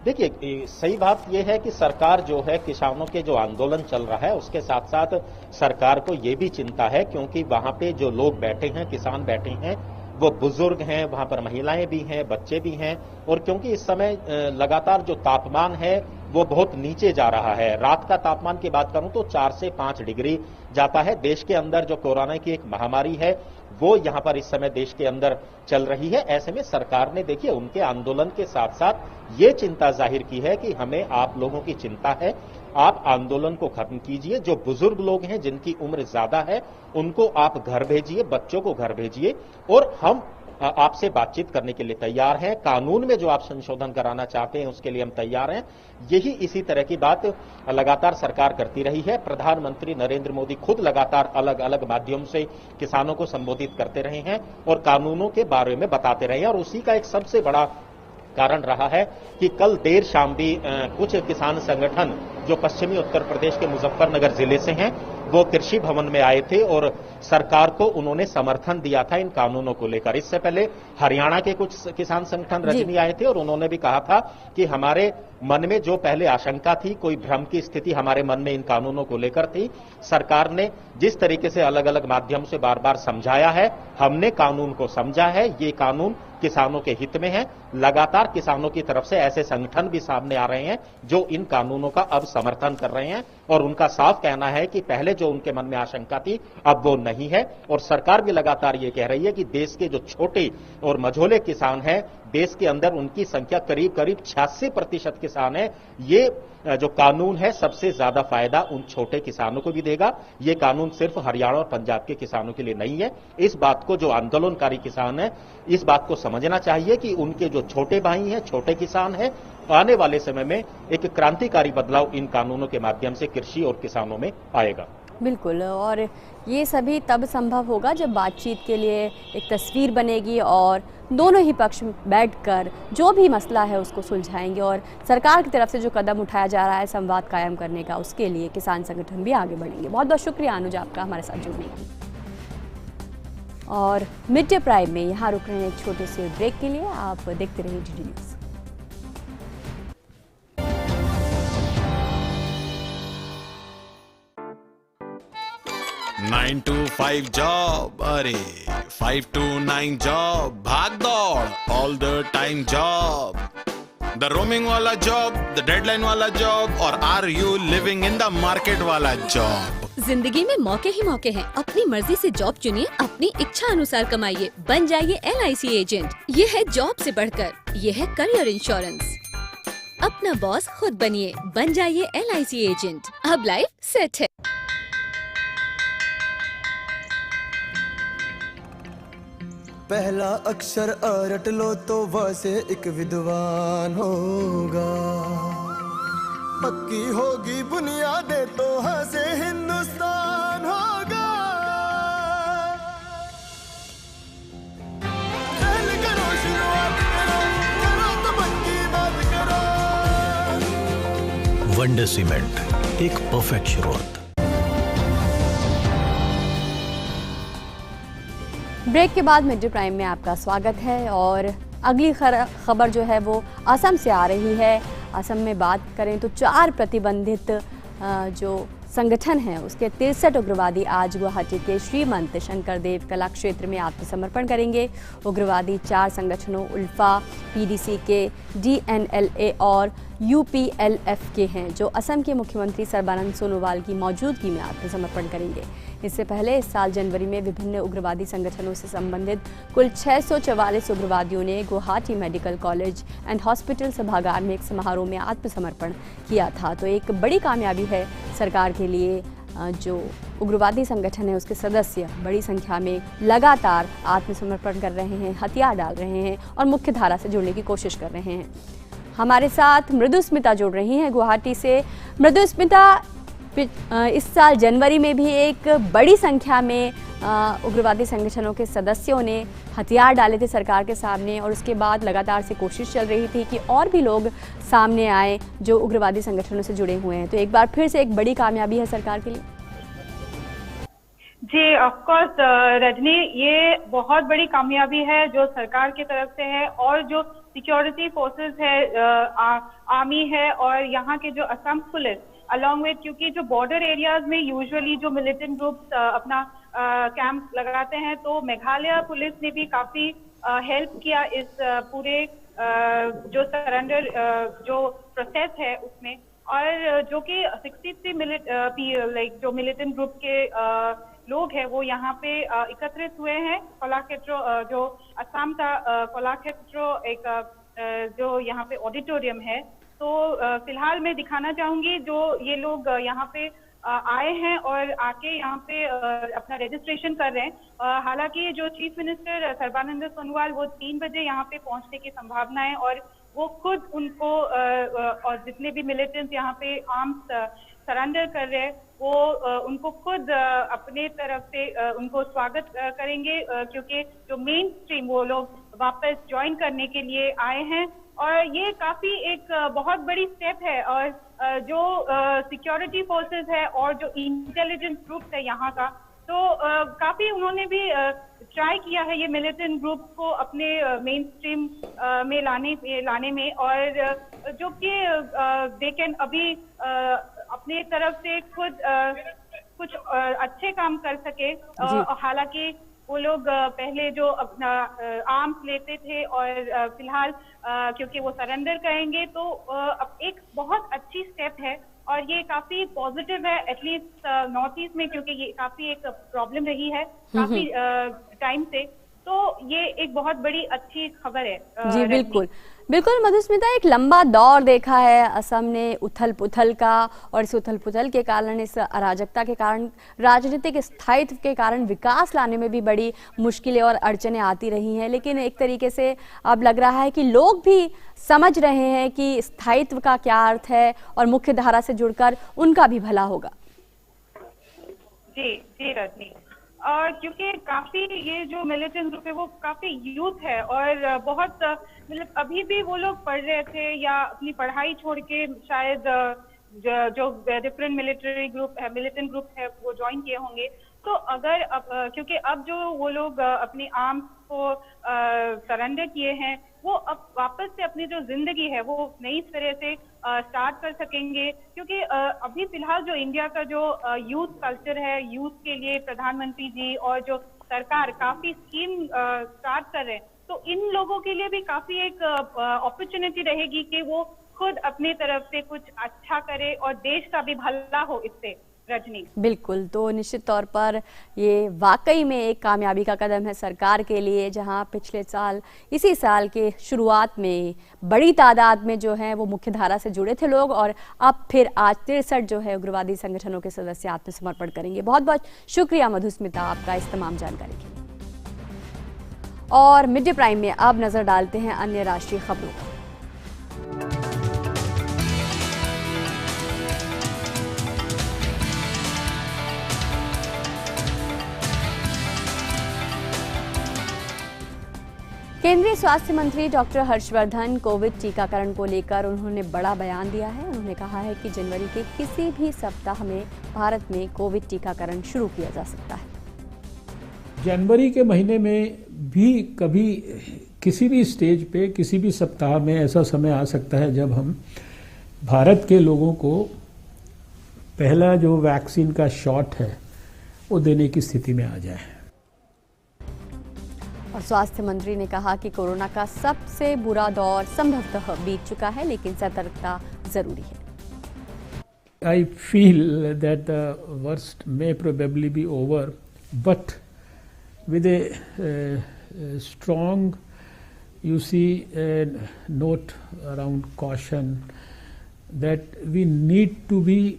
देखिए, सही बात यह है कि सरकार जो है किसानों के जो आंदोलन चल रहा है उसके साथ साथ सरकार को यह भी चिंता है, क्योंकि वहां पे जो लोग बैठे हैं, किसान बैठे हैं, वो बुजुर्ग हैं, वहां पर महिलाएं भी हैं, बच्चे भी हैं, और क्योंकि इस समय लगातार जो तापमान है वो बहुत नीचे जा रहा है। रात का तापमान की बात करूं तो 4 से 5 डिग्री जाता है। देश के अंदर जो कोरोना की एक महामारी है वो यहां पर इस समय देश के अंदर चल रही है। ऐसे में सरकार ने देखिए उनके आंदोलन के साथ साथ ये चिंता जाहिर की है कि हमें आप लोगों की चिंता है, आप आंदोलन को खत्म कीजिए। जो बुजुर्ग लोग हैं जिनकी उम्र ज्यादा है उनको आप घर भेजिए, बच्चों को घर भेजिए, और हम आपसे बातचीत करने के लिए तैयार हैं। कानून में जो आप संशोधन कराना चाहते हैं उसके लिए हम तैयार हैं। यही इसी तरह की बात लगातार सरकार करती रही है। प्रधानमंत्री नरेंद्र मोदी खुद लगातार अलग अलग माध्यम से किसानों को संबोधित करते रहे हैं और कानूनों के बारे में बताते रहे हैं, और उसी का एक सबसे बड़ा कारण रहा है कि कल देर शाम भी कुछ किसान संगठन जो पश्चिमी उत्तर प्रदेश के मुजफ्फरनगर जिले से हैं वो कृषि भवन में आए थे और सरकार को उन्होंने समर्थन दिया था इन कानूनों को लेकर। इससे पहले हरियाणा के कुछ किसान संगठन रजनी आए थे और उन्होंने भी कहा था कि हमारे मन में जो पहले आशंका थी, कोई भ्रम की स्थिति हमारे मन में इन कानूनों को लेकर थी, सरकार ने जिस तरीके से अलग अलग माध्यम से बार बार समझाया है, हमने कानून को समझा है, ये कानून किसानों के हित में है। लगातार किसानों की तरफ से ऐसे संगठन भी सामने आ रहे हैं जो इन कानूनों का अब समर्थन कर रहे हैं, और उनका साफ कहना है कि पहले जो उनके मन में आशंका थी अब वो नहीं है। और सरकार भी लगातार ये कह रही है कि देश के जो छोटे और मझोले किसान हैं, देश के अंदर उनकी संख्या करीब करीब 86% किसान है। ये जो कानून है सबसे ज्यादा फायदा उन छोटे किसानों को भी देगा। ये कानून सिर्फ हरियाणा और पंजाब के किसानों के लिए नहीं है। इस बात को जो आंदोलनकारी किसान है इस बात को समझना चाहिए कि उनके जो छोटे भाई हैं, छोटे किसान हैं, आने वाले समय में एक क्रांतिकारी बदलाव इन कानूनों के माध्यम से कृषि और किसानों में आएगा। बिल्कुल, और ये सभी तब संभव होगा जब बातचीत के लिए एक तस्वीर बनेगी और दोनों ही पक्ष बैठकर जो भी मसला है उसको सुलझाएंगे, और सरकार की तरफ से जो कदम उठाया जा रहा है संवाद कायम करने का, उसके लिए किसान संगठन भी आगे बढ़ेंगे। बहुत बहुत शुक्रिया अनुज आपका हमारे साथ जुड़ने के लिए। और मिड डे प्राइम में यहाँ रुक रहे हैं एक छोटे से ब्रेक के लिए। आप देखते रहिए डीडी न्यूज़। 9 to 5 जॉब, अरे 5 to 9 जॉब, भाग दौड़ all the time job, the roaming वाला जॉब, द डेडलाइन वाला जॉब, और are you living in the market वाला जॉब। जिंदगी में मौके ही मौके हैं। अपनी मर्जी से जॉब चुनिए, अपनी इच्छा अनुसार कमाइए, बन जाइए LIC एजेंट। ये है जॉब से बढ़कर, ये है करियर इंश्योरेंस। अपना बॉस खुद बनिए, बन जाइए LIC एजेंट। अब लाइफ सेट है। पहला अक्षर अ रट लो तो वह से एक विद्वान होगा, पक्की होगी बुनियादें तो हाँ से हिंदुस्तान होगा। पहले करो शुरुआत करो, करो तो पक्की बात करो। वंडर सीमेंट, एक परफेक्ट शुरुआत। ब्रेक के बाद मिड डे प्राइम में आपका स्वागत है। और अगली खबर जो है वो असम से आ रही है। असम में बात करें तो 4 प्रतिबंधित जो संगठन है उसके 63 उग्रवादी आज गुवाहाटी के श्रीमंत शंकरदेव कला क्षेत्र में आत्मसमर्पण करेंगे। उग्रवादी 4 संगठनों उल्फा, पीडीसी के, डीएनएलए और यूपीएलएफ के हैं, जो असम के मुख्यमंत्री सर्बानंद सोनोवाल की मौजूदगी में आत्मसमर्पण करेंगे। इससे पहले इस साल जनवरी में विभिन्न उग्रवादी संगठनों से संबंधित कुल 644 उग्रवादियों ने Guwahati medical college and hospital सभागार में एक समारोह में आत्मसमर्पण किया था। तो एक बड़ी कामयाबी है सरकार के लिए, जो उग्रवादी संगठन है उसके सदस्य बड़ी संख्या में लगातार आत्मसमर्पण कर रहे हैं, हथियार डाल रहे हैं और मुख्य धारा से जुड़ने की कोशिश कर रहे हैं। हमारे साथ मृदुस्मिता जुड़ रही हैं गुवाहाटी से। मृदुस्मिता, इस साल जनवरी में भी एक बड़ी संख्या में उग्रवादी संगठनों के सदस्यों ने हथियार डाले थे सरकार के सामने, और उसके बाद लगातार से कोशिश चल रही थी कि और भी लोग सामने आए जो उग्रवादी संगठनों से जुड़े हुए हैं। तो एक बार फिर से एक बड़ी कामयाबी है सरकार के लिए। जी ऑफ कोर्स रजनी, ये बहुत बड़ी कामयाबी है जो सरकार की तरफ से है, और जो सिक्योरिटी फोर्सेस है, आर्मी है और यहाँ के जो असम पुलिस अलॉन्ग विद, क्योंकि जो बॉर्डर एरियाज में यूजुअली जो मिलिटेंट ग्रुप्स अपना कैंप लगाते हैं, तो मेघालय पुलिस ने भी काफी हेल्प किया इस पूरे जो सरेंडर जो प्रोसेस है उसमें। और जो कि 63 जो मिलिटेंट ग्रुप के लोग हैं वो यहाँ पे एकत्रित हुए हैं। कोलाखेत्रो जो असम का कोलाखेत्रो एक जो यहाँ पे ऑडिटोरियम है, तो फिलहाल मैं दिखाना चाहूंगी जो ये लोग यहाँ पे आए हैं और आके यहाँ पे अपना रजिस्ट्रेशन कर रहे हैं। हालांकि जो चीफ मिनिस्टर सर्बानंद सोनोवाल वो 3 बजे यहाँ पे पहुंचने की संभावना है, और वो खुद उनको और जितने भी मिलिटेंट्स यहाँ पे आर्म्स सरेंडर कर रहे हैं वो उनको खुद अपने तरफ से उनको स्वागत करेंगे, क्योंकि जो मेन स्ट्रीम वो लोग वापस ज्वाइन करने के लिए आए हैं। और ये काफी एक बहुत बड़ी स्टेप है, और जो सिक्योरिटी फोर्सेस है और जो इंटेलिजेंस ग्रुप्स है यहाँ का, तो काफी उन्होंने भी ट्राई किया है ये मिलिटेंट ग्रुप को अपने मेन स्ट्रीम में लाने में, और जो कि दे कैन अभी अपने तरफ से खुद कुछ अच्छे काम कर सके। हालांकि वो लोग पहले जो अपना आर्म्स लेते थे, और फिलहाल क्योंकि वो सरेंडर करेंगे, तो अब एक बहुत अच्छी स्टेप है, और ये काफी पॉजिटिव है एटलीस्ट नॉर्थ ईस्ट में, क्योंकि ये काफी एक प्रॉब्लम रही है काफी टाइम से। तो ये एक बहुत बड़ी अच्छी खबर है। जी बिल्कुल बिल्कुल मधुस्मिता, एक लंबा दौर देखा है असम ने उथल पुथल का, और इस उथल पुथल के कारण, इस अराजकता के कारण, राजनीतिक स्थायित्व के कारण विकास लाने में भी बड़ी मुश्किलें और अड़चनें आती रही हैं। लेकिन एक तरीके से अब लग रहा है कि लोग भी समझ रहे हैं कि स्थायित्व का क्या अर्थ है, और मुख्य धारा से जुड़कर उनका भी भला होगा। जी जी रजनी, और क्योंकि काफी ये जो मिलिटेंट ग्रुप है वो काफी यूथ है, और बहुत मतलब अभी भी वो लोग पढ़ रहे थे या अपनी पढ़ाई छोड़ के शायद जो डिफरेंट मिलिटेंट ग्रुप है वो ज्वाइन किए होंगे। तो अगर क्योंकि अब जो वो लोग अपनी आर्म्स को सरेंडर किए हैं, वो अब वापस से अपनी जो जिंदगी है वो नई तरह से स्टार्ट कर सकेंगे, क्योंकि अभी फिलहाल जो इंडिया का जो यूथ कल्चर है, यूथ के लिए प्रधानमंत्री जी और जो सरकार काफी स्कीम स्टार्ट कर रहे हैं, तो इन लोगों के लिए भी काफी एक अपॉर्चुनिटी रहेगी कि वो खुद अपनी तरफ से कुछ अच्छा करे और देश का भी भला हो इससे। रजनी बिल्कुल, तो निश्चित तौर पर ये वाकई में एक कामयाबी का कदम है सरकार के लिए, जहां पिछले साल इसी साल के शुरुआत में बड़ी तादाद में जो है वो मुख्य धारा से जुड़े थे लोग, और अब फिर आज 63 जो है उग्रवादी संगठनों के सदस्य आत्मसमर्पण करेंगे। बहुत बहुत शुक्रिया मधुस्मिता आपका इस तमाम जानकारी के लिए। और मिड डे प्राइम में अब नजर डालते हैं अन्य राष्ट्रीय खबरों पर। केंद्रीय स्वास्थ्य मंत्री डॉक्टर हर्षवर्धन कोविड टीकाकरण को लेकर उन्होंने बड़ा बयान दिया है। उन्होंने कहा है कि जनवरी के किसी भी सप्ताह में भारत में कोविड टीकाकरण शुरू किया जा सकता है। जनवरी के महीने में भी कभी किसी भी स्टेज पे किसी भी सप्ताह में ऐसा समय आ सकता है जब हम भारत के लोगों को पहला जो वैक्सीन का शॉट है वो देने की स्थिति में आ जाए। और स्वास्थ्य मंत्री ने कहा कि कोरोना का सबसे बुरा दौर संभवतः बीत चुका है, लेकिन सतर्कता जरूरी है। I feel that the worst may probably be over, but with a strong, you see, note around caution that we need to be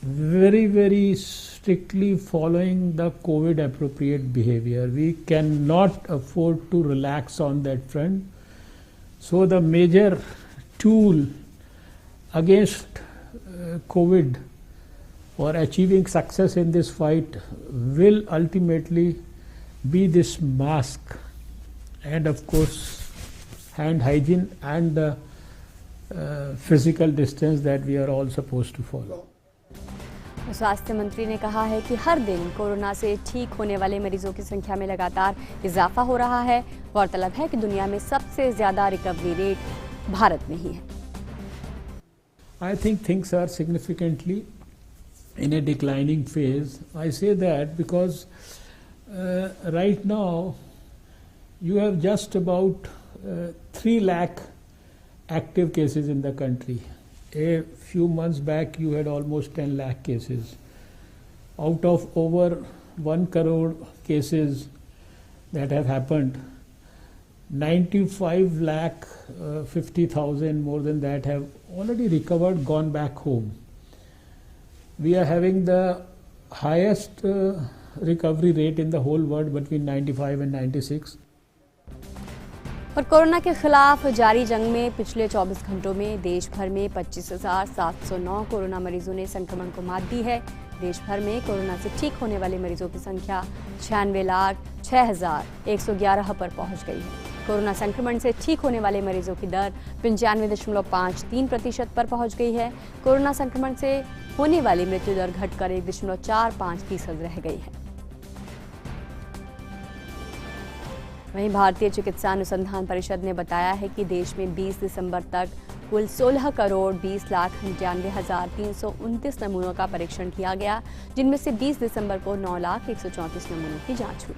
very, very strictly following the COVID appropriate behavior. We cannot afford to relax on that front. So the major tool against COVID for achieving success in this fight will ultimately be this mask and of course hand hygiene and the physical distance that we are all supposed to follow. स्वास्थ्य मंत्री ने कहा है कि हर दिन corona से ठीक होने वाले मरीजों की संख्या में लगातार इजाफा हो रहा है। गौरतलब है कि दुनिया में सबसे ज्यादा रिकवरी रेट भारत में ही है। I think things are significantly in a declining phase. I say that because right now you have just about 3 lakh active cases in the country. A few months back you had almost 10 lakh cases. Out of over 1 crore cases that have happened, 95 lakh 50,000 more than that have already recovered, gone back home. We are having the highest recovery rate in the whole world between 95 and 96. और corona के खिलाफ जारी जंग में पिछले 24 घंटों में देश भर में 25,709 कोरोना मरीजों ने संक्रमण को मात दी है। देश भर में कोरोना से ठीक होने वाले मरीजों की संख्या 96,06,111 पर पहुंच गई है। कोरोना संक्रमण से ठीक होने वाले मरीजों की दर 95.53% पर पहुंच गई है। कोरोना संक्रमण से होने वाली मृत्यु दर घटकर 1.45% रह गई है। वहीं भारतीय चिकित्सा अनुसंधान परिषद ने बताया है कि देश में 20 दिसंबर तक कुल 16,20,98,329 नमूनों का परीक्षण किया गया, जिनमें से 20 दिसंबर को 9,134 नमूनों की जांच हुई।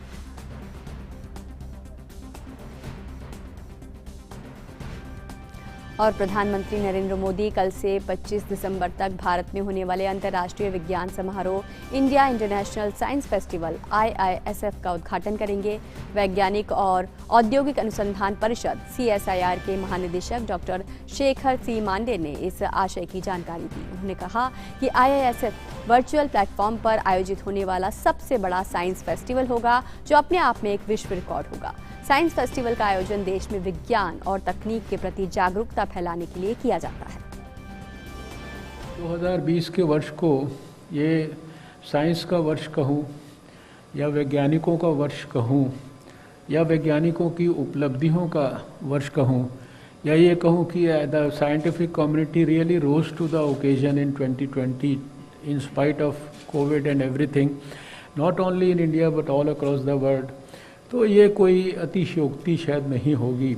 और प्रधानमंत्री नरेंद्र मोदी कल से 25 दिसंबर तक भारत में होने वाले अंतर्राष्ट्रीय विज्ञान समारोह India international science festival IISF का उद्घाटन करेंगे। वैज्ञानिक और औद्योगिक अनुसंधान परिषद CSIR के महानिदेशक डॉक्टर शेखर C. मांडे ने इस आशय की जानकारी दी। उन्होंने कहा कि IISF वर्चुअल प्लेटफॉर्म पर आयोजित होने वाला सबसे बड़ा साइंस फेस्टिवल होगा, जो अपने आप में एक विश्व रिकॉर्ड होगा। साइंस फेस्टिवल का आयोजन देश में विज्ञान और तकनीक के प्रति जागरूकता फैलाने के लिए किया जाता है। 2020 के वर्ष को ये साइंस का वर्ष कहूँ या वैज्ञानिकों का वर्ष कहूँ या वैज्ञानिकों की उपलब्धियों का वर्ष कहूँ या ये कहूँ कि the scientific community really rose to the occasion in 2020 in spite of COVID and everything, not only in India but all across the world, तो ये कोई अतिशयोक्ति शायद नहीं होगी।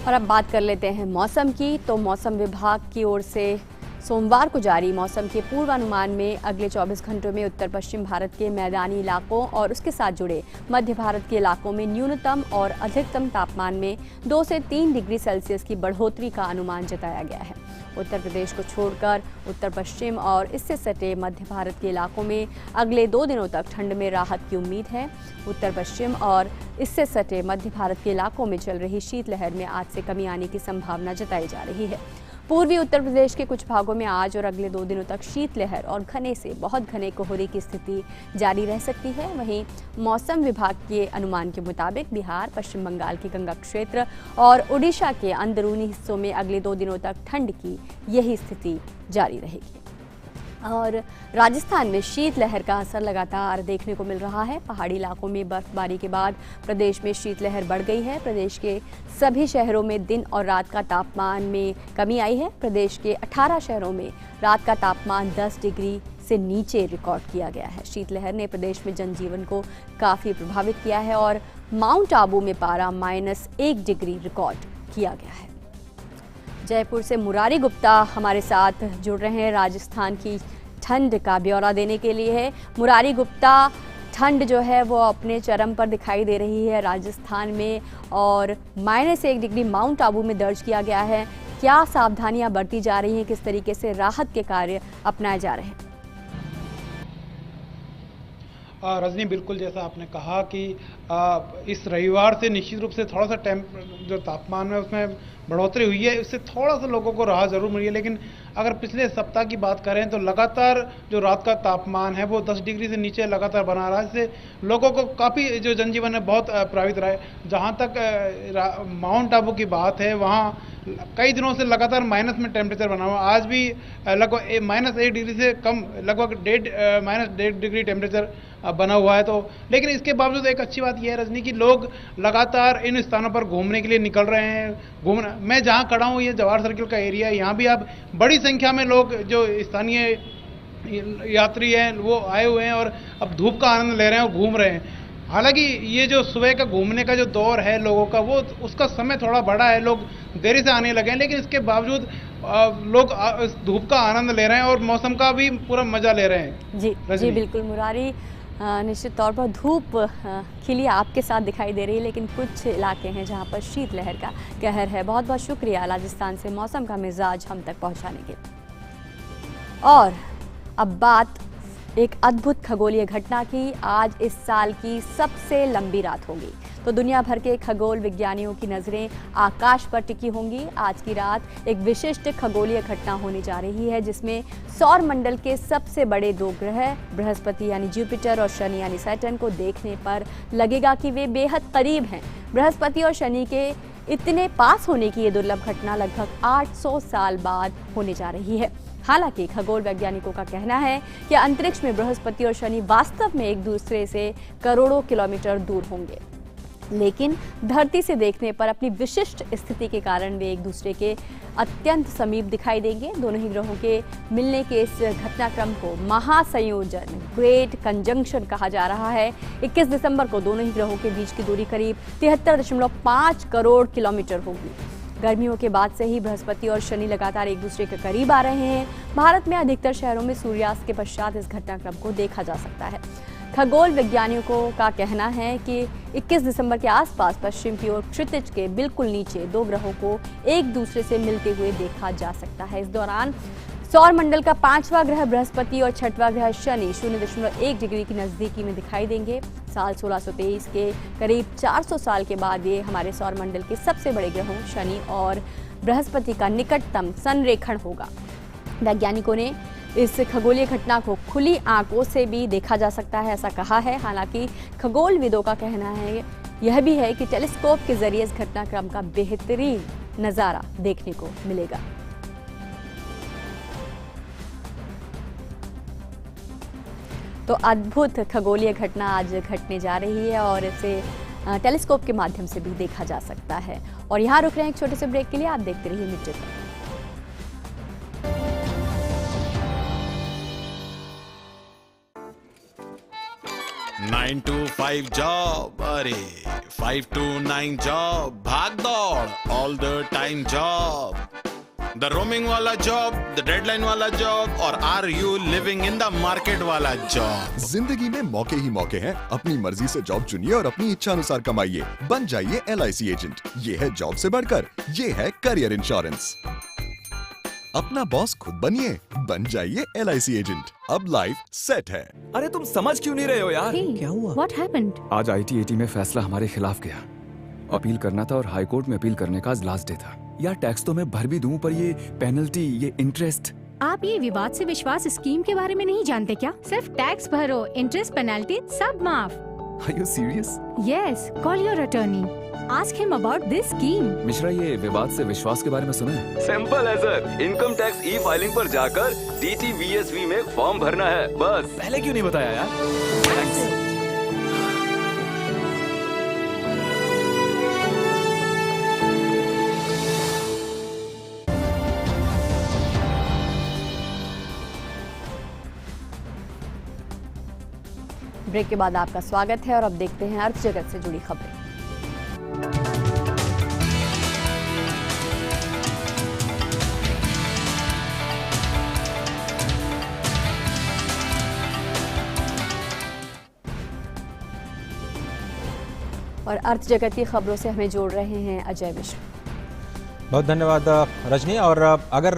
और अब बात कर लेते हैं मौसम की। तो मौसम विभाग की ओर से सोमवार को जारी मौसम के पूर्वानुमान में अगले 24 घंटों में उत्तर पश्चिम भारत के मैदानी इलाकों और उसके साथ जुड़े मध्य भारत के इलाकों में न्यूनतम और अधिकतम तापमान में 2 से 3 डिग्री सेल्सियस की बढ़ोतरी का अनुमान जताया गया है। उत्तर प्रदेश को छोड़कर उत्तर पश्चिम और इससे सटे मध्य भारत के इलाकों में अगले 2 दिनों तक ठंड में राहत की उम्मीद है। उत्तर पश्चिम और इससे सटे मध्य भारत के इलाकों में चल रही शीतलहर में आज से कमी आने की संभावना जताई जा रही है। पूर्वी उत्तर प्रदेश के कुछ भागों में आज और अगले 2 दिनों तक शीतलहर और घने से बहुत घने कोहरे की स्थिति जारी रह सकती है। वहीं मौसम विभाग के अनुमान के मुताबिक बिहार, पश्चिम बंगाल के गंगा क्षेत्र और उड़ीसा के अंदरूनी हिस्सों में अगले 2 दिनों तक ठंड की यही स्थिति जारी रहेगी। और राजस्थान में शीतलहर का असर लगातार देखने को मिल रहा है। पहाड़ी इलाकों में बर्फबारी के बाद प्रदेश में शीतलहर बढ़ गई है। प्रदेश के सभी शहरों में दिन और रात का तापमान में कमी आई है। प्रदेश के 18 शहरों में रात का तापमान 10 डिग्री से नीचे रिकॉर्ड किया गया है। शीतलहर ने प्रदेश में जनजीवन को काफ़ी प्रभावित किया है और माउंट आबू में पारा -1 डिग्री रिकॉर्ड किया गया है। जयपुर से मुरारी गुप्ता हमारे साथ जुड़ रहे हैं राजस्थान की ठंड का ब्यौरा देने के लिए। है मुरारी गुप्ता, ठंड जो है वो अपने चरम पर दिखाई दे रही है राजस्थान में और -1 डिग्री माउंट आबू में दर्ज किया गया है। क्या सावधानियां बरती जा रही हैं, किस तरीके से राहत के कार्य अपनाए जा रहे हैं? रजनी, बिल्कुल जैसा आपने कहा कि इस रविवार से निश्चित रूप से थोड़ा सा जो तापमान में उसमें बढ़ोतरी हुई है, उससे थोड़ा सा लोगों को राहत जरूर मिली है। लेकिन अगर पिछले सप्ताह की बात करें तो लगातार जो रात का तापमान है वो 10 डिग्री से नीचे लगातार बना रहा है, इससे लोगों को काफ़ी जो जनजीवन है बहुत प्रभावित रहा है। जहाँ तक माउंट आबू की बात है, वहाँ कई दिनों से लगातार माइनस में टेम्परेचर बना हुआ। आज भी लगभग -1 डिग्री से कम, लगभग -1.5 डिग्री टेम्परेचर बना हुआ है। तो लेकिन इसके बावजूद एक अच्छी बात यह है रजनी कि लोग लगातार इन स्थानों पर घूमने के लिए निकल रहे हैं। मैं जहाँ खड़ा हूँ, ये जवाहर सर्किल का एरिया है, यहाँ भी आप बड़ी संख्या में लोग जो स्थानीय यात्री हैं वो आए हुए हैं और अब धूप का आनंद ले रहे हैं और घूम रहे हैं। हालांकि ये जो सुबह का घूमने का जो दौर है लोगों का, वो उसका समय थोड़ा बड़ा है, लोग देरी से आने लगे हैं, लेकिन इसके बावजूद लोग इस धूप का आनंद ले रहे हैं और मौसम का भी पूरा मजा ले रहे हैं। जी बिल्कुल मुरारी, निश्चित तौर पर धूप खिली आपके साथ दिखाई दे रही है, लेकिन कुछ इलाके हैं जहां पर शीतलहर का कहर है। बहुत बहुत शुक्रिया राजस्थान से मौसम का मिजाज हम तक पहुंचाने के। और अब बात एक अद्भुत खगोलीय घटना की। आज इस साल की सबसे लंबी रात होगी, तो दुनिया भर के खगोल विज्ञानियों की नज़रें आकाश पर टिकी होंगी। आज की रात एक विशिष्ट खगोलीय घटना होने जा रही है, जिसमें सौर मंडल के सबसे बड़े 2 ग्रह बृहस्पति यानी जुपिटर और शनि यानी सैटर्न को देखने पर लगेगा कि वे बेहद करीब हैं। बृहस्पति और शनि के इतने पास होने की ये दुर्लभ घटना लगभग 800 साल बाद होने जा रही है। हालांकि खगोल वैज्ञानिकों का कहना है कि अंतरिक्ष में बृहस्पति और शनि वास्तव में एक दूसरे से करोड़ों किलोमीटर दूर होंगे, लेकिन धरती से देखने पर अपनी विशिष्ट स्थिति के कारण वे एक दूसरे के अत्यंत समीप दिखाई देंगे। दोनों ही ग्रहों के मिलने के इस घटनाक्रम को महासंयोजन, ग्रेट कंजंक्शन कहा जा रहा है। 21 दिसंबर को दोनों ही ग्रहों के बीच की दूरी करीब 73.5 करोड़ किलोमीटर होगी। गर्मियों के बाद से ही बृहस्पति और शनि लगातार एक दूसरे के करीब आ रहे हैं। भारत में अधिकतर शहरों में सूर्यास्त के पश्चात इस घटनाक्रम को देखा जा सकता है। खगोल वैज्ञानिकों का कहना है कि 21 दिसंबर के आसपास पश्चिम की ओर क्षितिज के बिल्कुल नीचे 2 ग्रहों को एक दूसरे से मिलते हुए देखा जा सकता है। इस दौरान सौर मंडल का 5वां ग्रह बृहस्पति और 6वां ग्रह शनि 0.1 डिग्री की नजदीकी में दिखाई देंगे। साल 1623 के करीब 400 साल के बाद ये हमारे सौर मंडल के सबसे बड़े ग्रहों शनि और बृहस्पति का निकटतम संरेखण होगा। वैज्ञानिकों ने इस खगोलीय घटना को खुली आंखों से भी देखा जा सकता है, ऐसा कहा है। हालांकि खगोलविदों का कहना है यह भी है कि टेलीस्कोप के जरिए इस घटनाक्रम का बेहतरीन नजारा देखने को मिलेगा। तो अद्भुत खगोलीय घटना आज घटने जा रही है और इसे टेलीस्कोप के माध्यम से भी देखा जा सकता है। और यहाँ रुक रहे हैं एक छोटे से ब्रेक के लिए। आप देखते रहिए मिर्ची तक। 9 to 5 जॉब, अरे 5 to 9 जॉब, भाग दौड़ all the time job, the roaming वाला जॉब, द डेडलाइन वाला जॉब, और are you living in the market वाला जॉब। जिंदगी में मौके ही मौके हैं। अपनी मर्जी से जॉब चुनिए और अपनी इच्छा अनुसार कमाइए। बन जाइए LIC एजेंट। ये है जॉब से बढ़कर, ये है करियर इंश्योरेंस। अपना बॉस खुद बनिए, बन जाइए LIC एजेंट। अब लाइफ सेट है। अरे तुम समझ क्यों नहीं रहे हो यार? क्या हुआ? What happened? आज IT-AT में फैसला हमारे खिलाफ गया। अपील करना था और हाई कोर्ट में अपील करने का आज लास्ट डे था। यार टैक्स तो मैं भर भी दूं, पर ये पेनल्टी, ये इंटरेस्ट। आप ये विवाद से विश्वास स्कीम के बारे में नहीं जानते क्या? सिर्फ टैक्स भरो, इंटरेस्ट, पेनल्टी सब माफ। Are you serious? Yes, call your attorney. Ask him about this scheme. Mishra, ये विवाद से विश्वास के बारे में सुना है? सिंपल है सर, इनकम टैक्स E-फाइलिंग पर जाकर DTVSV में फॉर्म भरना है, बस। पहले क्यों नहीं बताया यार? थैंक्स। ब्रेक के बाद आपका स्वागत है और अब देखते हैं अर्थ जगत से जुड़ी खबरें। और अर्थ जगत की खबरों से हमें जोड़ रहे हैं अजय मिश्र। बहुत धन्यवाद रजनी। और अगर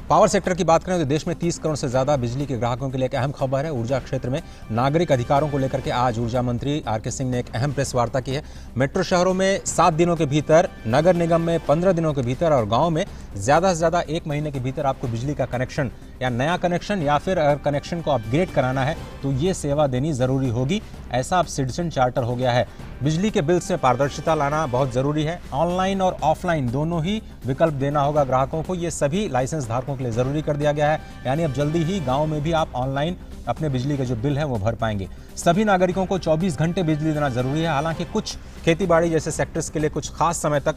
पावर सेक्टर की बात करें तो देश में 30 करोड़ से ज़्यादा बिजली के ग्राहकों के लिए एक अहम खबर है। ऊर्जा क्षेत्र में नागरिक अधिकारों को लेकर के आज ऊर्जा मंत्री आर.के. सिंह ने एक अहम प्रेस वार्ता की है। मेट्रो शहरों में 7 दिनों के भीतर, नगर निगम में 15 दिनों के भीतर और गाँव में ज़्यादा से ज़्यादा 1 महीने के भीतर आपको बिजली का कनेक्शन या नया कनेक्शन या फिर अगर कनेक्शन को अपग्रेड कराना है तो ये सेवा देनी ज़रूरी होगी। ऐसा अब सिटीजन चार्टर हो गया है। बिजली के बिल्स में पारदर्शिता लाना बहुत ज़रूरी है। ऑनलाइन और ऑफलाइन दोनों ही विकल्प देना होगा ग्राहकों को। ये सभी लाइसेंस धारकों के लिए ज़रूरी कर दिया गया है। यानी अब जल्दी ही गाँव में भी आप ऑनलाइन अपने बिजली के जो बिल है वो भर पाएंगे। सभी नागरिकों को 24 घंटे बिजली देना ज़रूरी है। हालांकि कुछ खेतीबाड़ी जैसे सेक्टर्स के लिए कुछ खास समय तक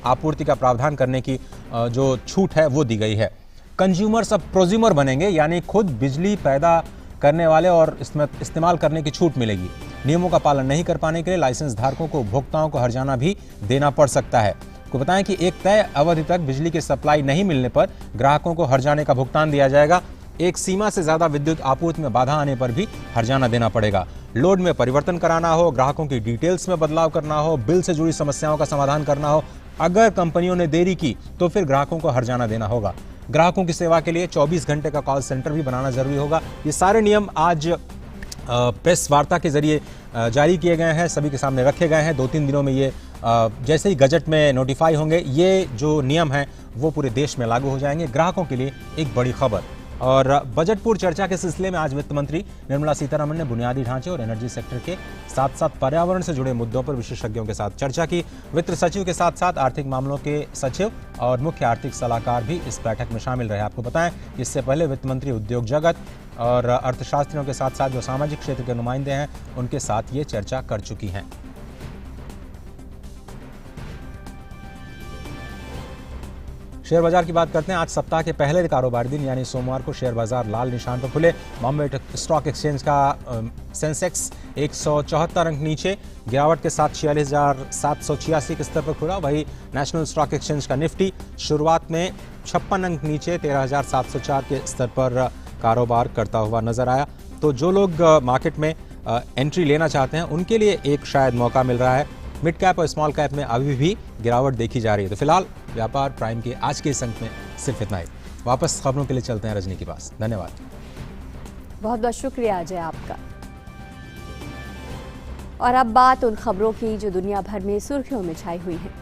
आपूर्ति का प्रावधान करने की जो छूट है वो दी गई है। कंज्यूमर्स अब प्रोज्यूमर बनेंगे, यानी खुद बिजली पैदा करने वाले और इसमें इस्तेमाल करने की छूट मिलेगी। नियमों का पालन नहीं कर पाने के लिए लाइसेंस धारकों को उपभोक्ताओं को हर्जाना भी देना पड़ सकता है। आपको बताएं कि एक तय अवधि तक बिजली की सप्लाई नहीं मिलने पर ग्राहकों को हर्जाने का भुगतान दिया जाएगा। एक सीमा से ज्यादा विद्युत आपूर्ति में बाधा आने पर भी हर्जाना देना पड़ेगा। लोड में परिवर्तन कराना हो, ग्राहकों की डिटेल्स में बदलाव करना हो, बिल से जुड़ी समस्याओं का समाधान करना हो, अगर कंपनियों ने देरी की तो फिर ग्राहकों को हर्जाना देना होगा। ग्राहकों की सेवा के लिए 24 घंटे का कॉल सेंटर भी बनाना जरूरी होगा। ये सारे नियम आज प्रेस वार्ता के जरिए जारी किए गए हैं, सभी के सामने रखे गए हैं। 2-3 दिनों में ये जैसे ही गजट में नोटिफाई होंगे, ये जो नियम हैं वो पूरे देश में लागू हो जाएंगे। ग्राहकों के लिए एक बड़ी खबर। और बजट पूर्व चर्चा के सिलसिले में आज वित्त मंत्री निर्मला सीतारमण ने बुनियादी ढांचे और एनर्जी सेक्टर के साथ साथ पर्यावरण से जुड़े मुद्दों पर विशेषज्ञों के साथ चर्चा की। वित्त सचिव के साथ साथ आर्थिक मामलों के सचिव और मुख्य आर्थिक सलाहकार भी इस बैठक में शामिल रहे। आपको बताएं कि इससे पहले वित्त मंत्री उद्योग जगत और अर्थशास्त्रियों के साथ साथ जो सामाजिक क्षेत्र के नुमाइंदे हैं उनके साथ ये चर्चा कर चुकी हैं। शेयर बाजार की बात करते हैं। आज सप्ताह के पहले कारोबारी दिन यानी सोमवार को शेयर बाजार लाल निशान पर खुले। बॉम्बे स्टॉक एक्सचेंज का सेंसेक्स 174 अंक नीचे गिरावट के साथ 46,786 के स्तर पर खुला। वही नेशनल स्टॉक एक्सचेंज का निफ्टी शुरुआत में 56 अंक नीचे 13,704 के स्तर पर कारोबार करता हुआ नजर आया। तो जो लोग मार्केट में एंट्री लेना चाहते हैं उनके लिए एक शायद मौका मिल रहा है। मिड कैप और स्मॉल कैप में अभी भी गिरावट देखी जा रही है। तो फिलहाल व्यापार प्राइम के आज के इस अंक में सिर्फ इतना ही। वापस खबरों के लिए चलते हैं रजनी के पास। धन्यवाद। बहुत बहुत शुक्रिया अजय आपका। और अब बात उन खबरों की जो दुनिया भर में सुर्खियों में छाई हुई हैं।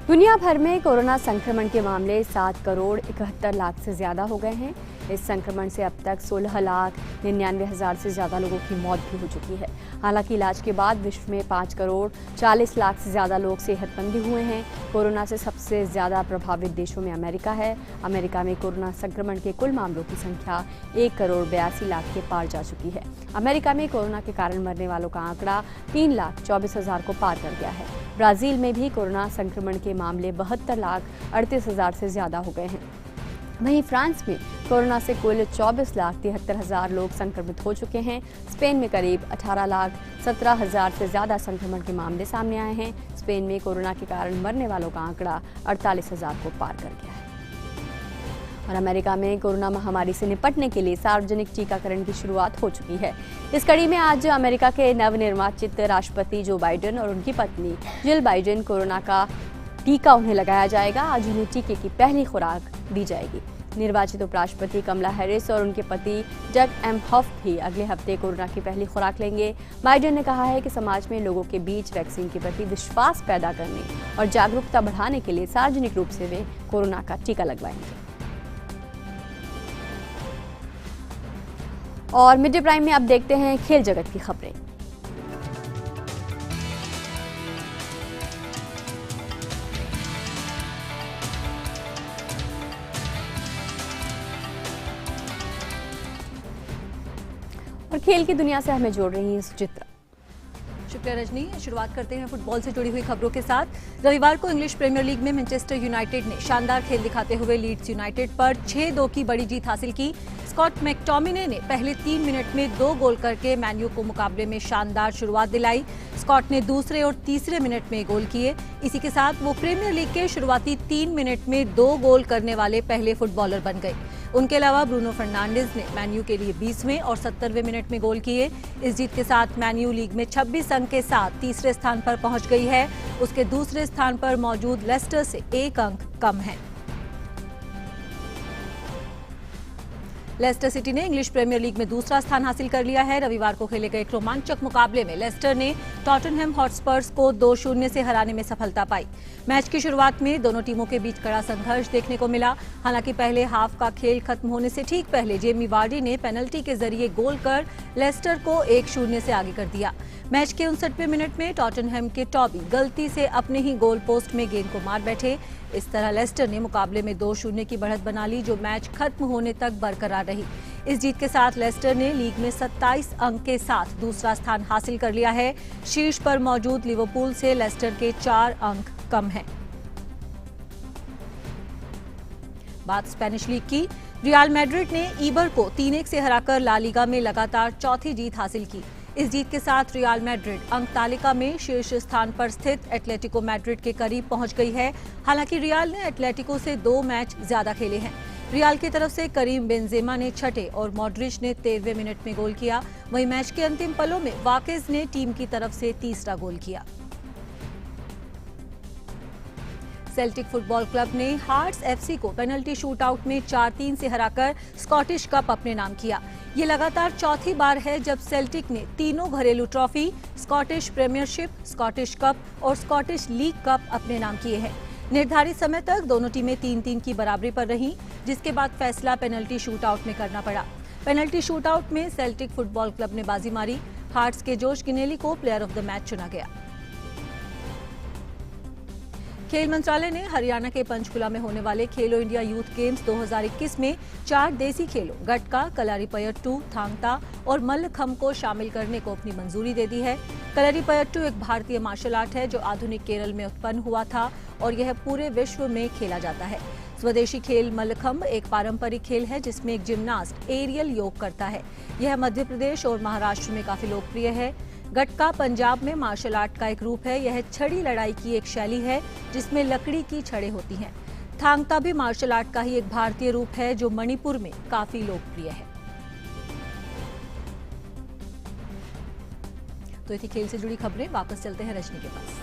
दुनिया भर में कोरोना संक्रमण के मामले 7 करोड़ 71 लाख से ज्यादा हो गए हैं। इस संक्रमण से अब तक 16,99,000 से ज्यादा लोगों की मौत भी हो चुकी है। हालांकि इलाज के बाद विश्व में 5 करोड़ 40 लाख से ज्यादा लोग सेहतमंद भी हुए हैं। कोरोना से सबसे ज्यादा प्रभावित देशों में अमेरिका है। अमेरिका में कोरोना संक्रमण के कुल मामलों की संख्या 1 करोड़ 82 लाख के पार जा चुकी है। अमेरिका में कोरोना के कारण मरने वालों का आंकड़ा 3,24,000 को पार कर गया है। ब्राजील में भी कोरोना संक्रमण के मामले 72,38,000 से ज्यादा हो गए हैं। वहीं फ्रांस में कोरोना से कुल 24,73,000 लोग संक्रमित हो चुके हैं। स्पेन में करीब 18,17,000 से ज्यादा संक्रमण के मामले सामने आए हैं। स्पेन में कोरोना के कारण मरने वालों का आंकड़ा 48,000 को पार कर गया है। और अमेरिका में कोरोना महामारी से निपटने के लिए सार्वजनिक टीकाकरण की शुरुआत हो चुकी है। इस कड़ी में आज अमेरिका के नवनिर्वाचित राष्ट्रपति जो बाइडेन और उनकी पत्नी जिल बाइडेन कोरोना का टीका उन्हें लगाया जाएगा। आज उन्हें टीके की पहली खुराक दी जाएगी। निर्वाचित उपराष्ट्रपति कमला हैरिस और उनके पति जग एमहॉफ भी अगले हफ्ते कोरोना की पहली खुराक लेंगे। बाइडेन ने कहा है कि समाज में लोगों के बीच वैक्सीन के प्रति विश्वास पैदा करने और जागरूकता बढ़ाने के लिए सार्वजनिक रूप से वे कोरोना का टीका लगवाएंगे। और मिड डे प्राइम में अब देखते हैं खेल जगत की खबरें। और खेल की दुनिया से हमें जोड़ रही है सुचित्रा। शुक्रिया रजनी। शुरुआत करते हैं फुटबॉल से जुड़ी हुई खबरों के साथ। रविवार को इंग्लिश प्रीमियर लीग में मैनचेस्टर यूनाइटेड ने शानदार खेल दिखाते हुए लीड्स यूनाइटेड पर 6-2 की बड़ी जीत हासिल की। स्कॉट मैकटोमिने ने पहले 3 मिनट में 2 गोल करके मैन्यू को मुकाबले में शानदार शुरुआत दिलाई। स्कॉट ने दूसरे और तीसरे मिनट में गोल किए। इसी के साथ वो प्रीमियर लीग के शुरुआती 3 मिनट में 2 गोल करने वाले पहले फुटबॉलर बन गए। उनके अलावा ब्रूनो फर्नांडिस ने मैन्यू के लिए 20वें और 70वें मिनट में गोल किए। इस जीत के साथ मैन्यू लीग में 26 अंक के साथ तीसरे स्थान पर पहुंच गई है। उसके दूसरे स्थान पर मौजूद लेस्टर से 1 अंक कम है। लेस्टर सिटी ने इंग्लिश प्रीमियर लीग में दूसरा स्थान हासिल कर लिया है। रविवार को खेले गए एक रोमांचक मुकाबले में लेस्टर ने टॉटनहम हॉटस्पर्स को 2-0 से हराने में सफलता पाई। मैच की शुरुआत में दोनों टीमों के बीच कड़ा संघर्ष देखने को मिला। हालांकि पहले हाफ का खेल खत्म होने से ठीक पहले जेमी वार्डी ने पेनल्टी के जरिए गोल कर लेस्टर को 1-0 से आगे कर दिया। मैच के 59वें मिनट में टॉटनहम के टॉबी गलती से अपने ही गोल पोस्ट में गेंद को मार बैठे। इस तरह लेस्टर ने मुकाबले में 2-0 की बढ़त बना ली, जो मैच खत्म होने तक बरकरार रही। इस जीत के साथ लेस्टर ने लीग में 27 अंक के साथ दूसरा स्थान हासिल कर लिया है। शीर्ष पर मौजूद लिवरपूल से लेस्टर के 4 अंक कम हैं। बात स्पेनिश लीग की। रियल मैड्रिड ने ईबर को 3-1 से हराकर ला लीगा में लगातार चौथी जीत हासिल की। इस जीत के साथ रियल मैड्रिड अंक तालिका में शीर्ष स्थान पर स्थित एटलेटिको मैड्रिड के करीब पहुंच गई है। हालांकि रियल ने एटलेटिको से 2 मैच ज्यादा खेले हैं। रियल की तरफ से करीम बेंजेमा ने 6ठे और मॉड्रिच ने 13वें मिनट में गोल किया। वहीं मैच के अंतिम पलों में वाकेज ने टीम की तरफ से तीसरा गोल किया। सेल्टिक फुटबॉल क्लब ने हार्ट्स एफसी को पेनल्टी शूटआउट में 4-3 से हराकर स्कॉटिश कप अपने नाम किया। ये लगातार चौथी बार है जब सेल्टिक ने तीनों घरेलू trophy, Scottish Premiership, Scottish cup और स्कॉटिश लीग कप अपने नाम किए हैं। निर्धारित समय तक दोनों टीमें 3-3 की बराबरी पर रहीं, जिसके बाद फैसला पेनल्टी शूटआउट में करना पड़ा। पेनल्टी शूटआउट में सेल्टिक फुटबॉल क्लब ने बाजी मारी। हार्ट्स के जोश गिनेली को प्लेयर ऑफ द मैच चुना गया। खेल मंत्रालय ने हरियाणा के पंचकुला में होने वाले खेलो इंडिया यूथ गेम्स 2021 में 4 देसी खेलों गटका, कलारीपयट्टू, थांगता और मल्लखंब को शामिल करने को अपनी मंजूरी दे दी है। कलारीपयट्टू एक भारतीय मार्शल आर्ट है जो आधुनिक केरल में उत्पन्न हुआ था और यह पूरे विश्व में खेला जाता है। स्वदेशी खेल मल्लखंब एक पारंपरिक खेल है जिसमें एक जिम्नास्ट एरियल योग करता है। यह मध्य प्रदेश और महाराष्ट्र में काफी लोकप्रिय है। गटका पंजाब में मार्शल आर्ट का एक रूप है। यह छड़ी लड़ाई की एक शैली है जिसमें लकड़ी की छड़ें होती हैं। थांगता भी मार्शल आर्ट का ही एक भारतीय रूप है जो मणिपुर में काफी लोकप्रिय है। तो इसी खेल से जुड़ी खबरें। वापस चलते हैं रजनी के पास।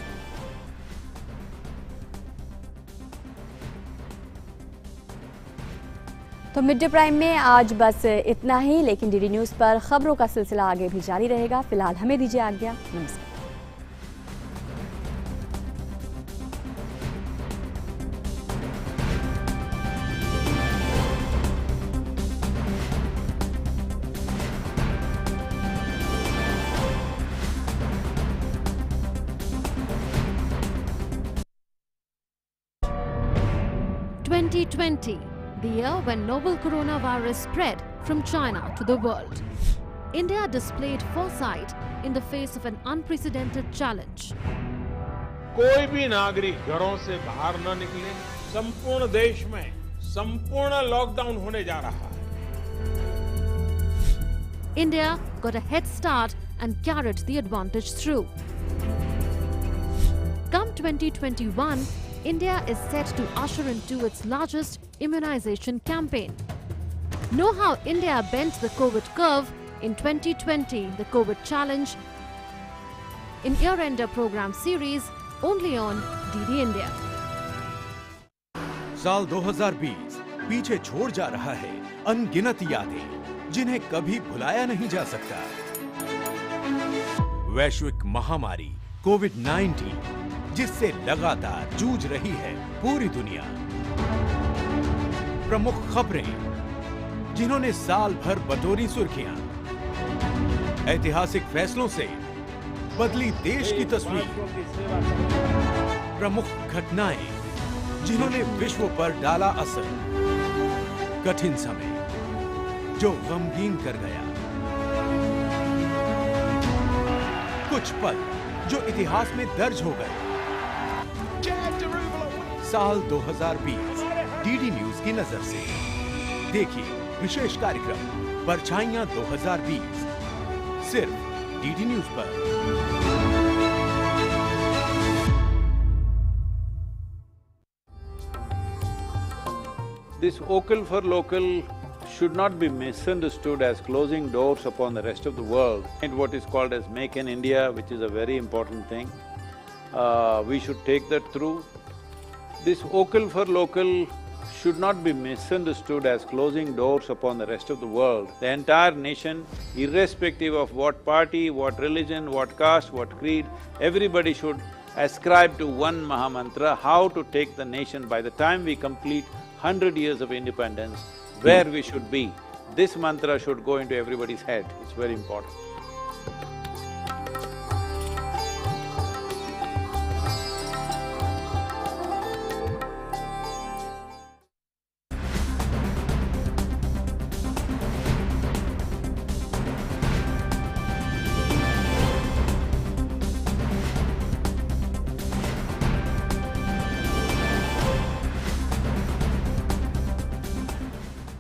तो मिड डे प्राइम में आज बस इतना ही, लेकिन डीडी न्यूज पर खबरों का सिलसिला आगे भी जारी रहेगा। फिलहाल हमें दीजिए आज्ञा। नमस्कार। The year when novel coronavirus spread from China to the world. India displayed foresight in the face of an unprecedented challenge. कोई भी नागरिक घरों से बाहर न निकले। संपूर्ण देश में संपूर्ण लॉकडाउन होने जा रहा है। India got a head start and carried the advantage through. Come 2021, India is set to usher into its largest immunization campaign. Know how India bent the COVID curve in 2020, the COVID Challenge, in Year-Ender program series only on DD India. साल 2020 पीछे छोड़ जा रहा है अनगिनत यादें जिन्हें कभी भुलाया नहीं जा सकता। वैश्विक महामारी कोविड-19 जिससे लगातार जूझ रही है पूरी दुनिया। प्रमुख खबरें जिन्होंने साल भर बटोरी सुर्खियां। ऐतिहासिक फैसलों से बदली देश की तस्वीर। प्रमुख घटनाएं जिन्होंने विश्व पर डाला असर। कठिन समय जो गमगीन कर गया। कुछ पल जो इतिहास में दर्ज हो गए। साल 2020 डीडी न्यूज की नजर से देखिए विशेष कार्यक्रम परछाइयां 2020 सिर्फ डीडी न्यूज पर। This vocal for local should not be misunderstood as closing doors upon the rest of the world. And what is called as Make in India, which is a very important thing, we should take that through. This vocal for local should not be misunderstood as closing doors upon the rest of the world. The entire nation, irrespective of what party, what religion, what caste, what creed, everybody should ascribe to one Mahamantra, how to take the nation by the time we complete 100 years of independence, where we should be. This mantra should go into everybody's head, it's very important.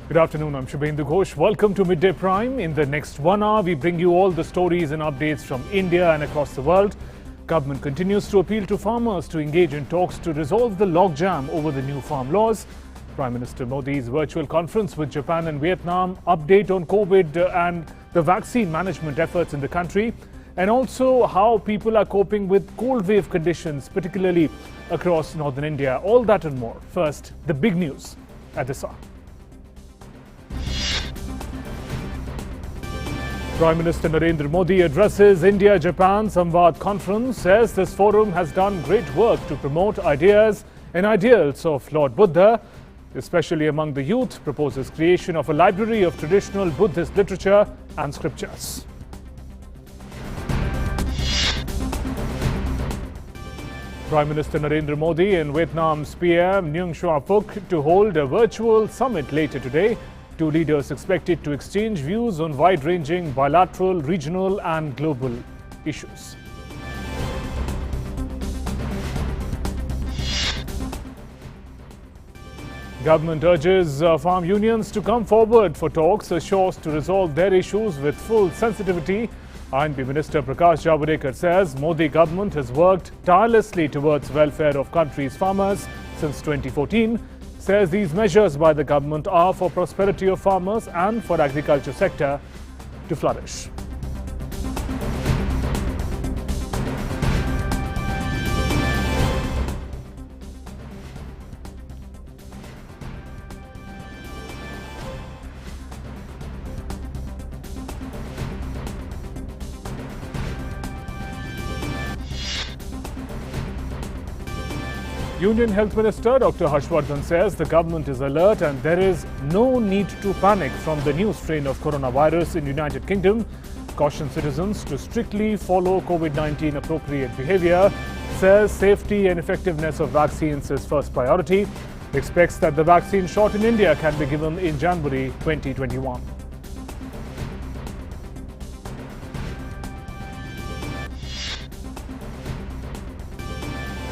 Good afternoon, I'm Shubhendu Ghosh. Welcome to Midday Prime. In the next 1 hour, we bring you all the stories and updates from India and across the world. Government continues to appeal to farmers to engage in talks to resolve the logjam over the new farm laws. Prime Minister Modi's virtual conference with Japan and Vietnam, update on COVID and the vaccine management efforts in the country, and also how people are coping with cold wave conditions, particularly across northern India. All that and more. First, the big news at this hour. Prime Minister Narendra Modi addresses India-Japan Samvad Conference, says this forum has done great work to promote ideas and ideals of Lord Buddha, especially among the youth, proposes creation of a library of traditional Buddhist literature and scriptures. Prime Minister Narendra Modi and Vietnam's PM Nguyen Xuan Phuc to hold a virtual summit later today. Two leaders expected to exchange views on wide-ranging bilateral, regional and global issues. Government urges farm unions to come forward for talks, assures to resolve their issues with full sensitivity. INP Minister Prakash Javadekar says Modi government has worked tirelessly towards welfare of country's farmers since 2014. Says these measures by the government are for prosperity of farmers and for agriculture sector to flourish. Union Health Minister Dr. Harshvardhan says the government is alert and there is no need to panic from the new strain of coronavirus in United Kingdom. Cautions citizens to strictly follow COVID-19 appropriate behavior. Says safety and effectiveness of vaccines is first priority. Expects that the vaccine shot in India can be given in January 2021.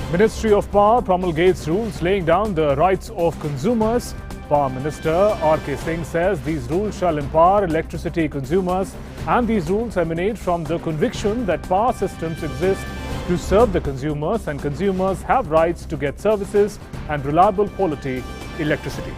Ministry of Power promulgates rules laying down the rights of consumers. Power Minister R.K. Singh says these rules shall empower electricity consumers, and these rules emanate from the conviction that power systems exist to serve the consumers, and consumers have rights to get services and reliable quality electricity.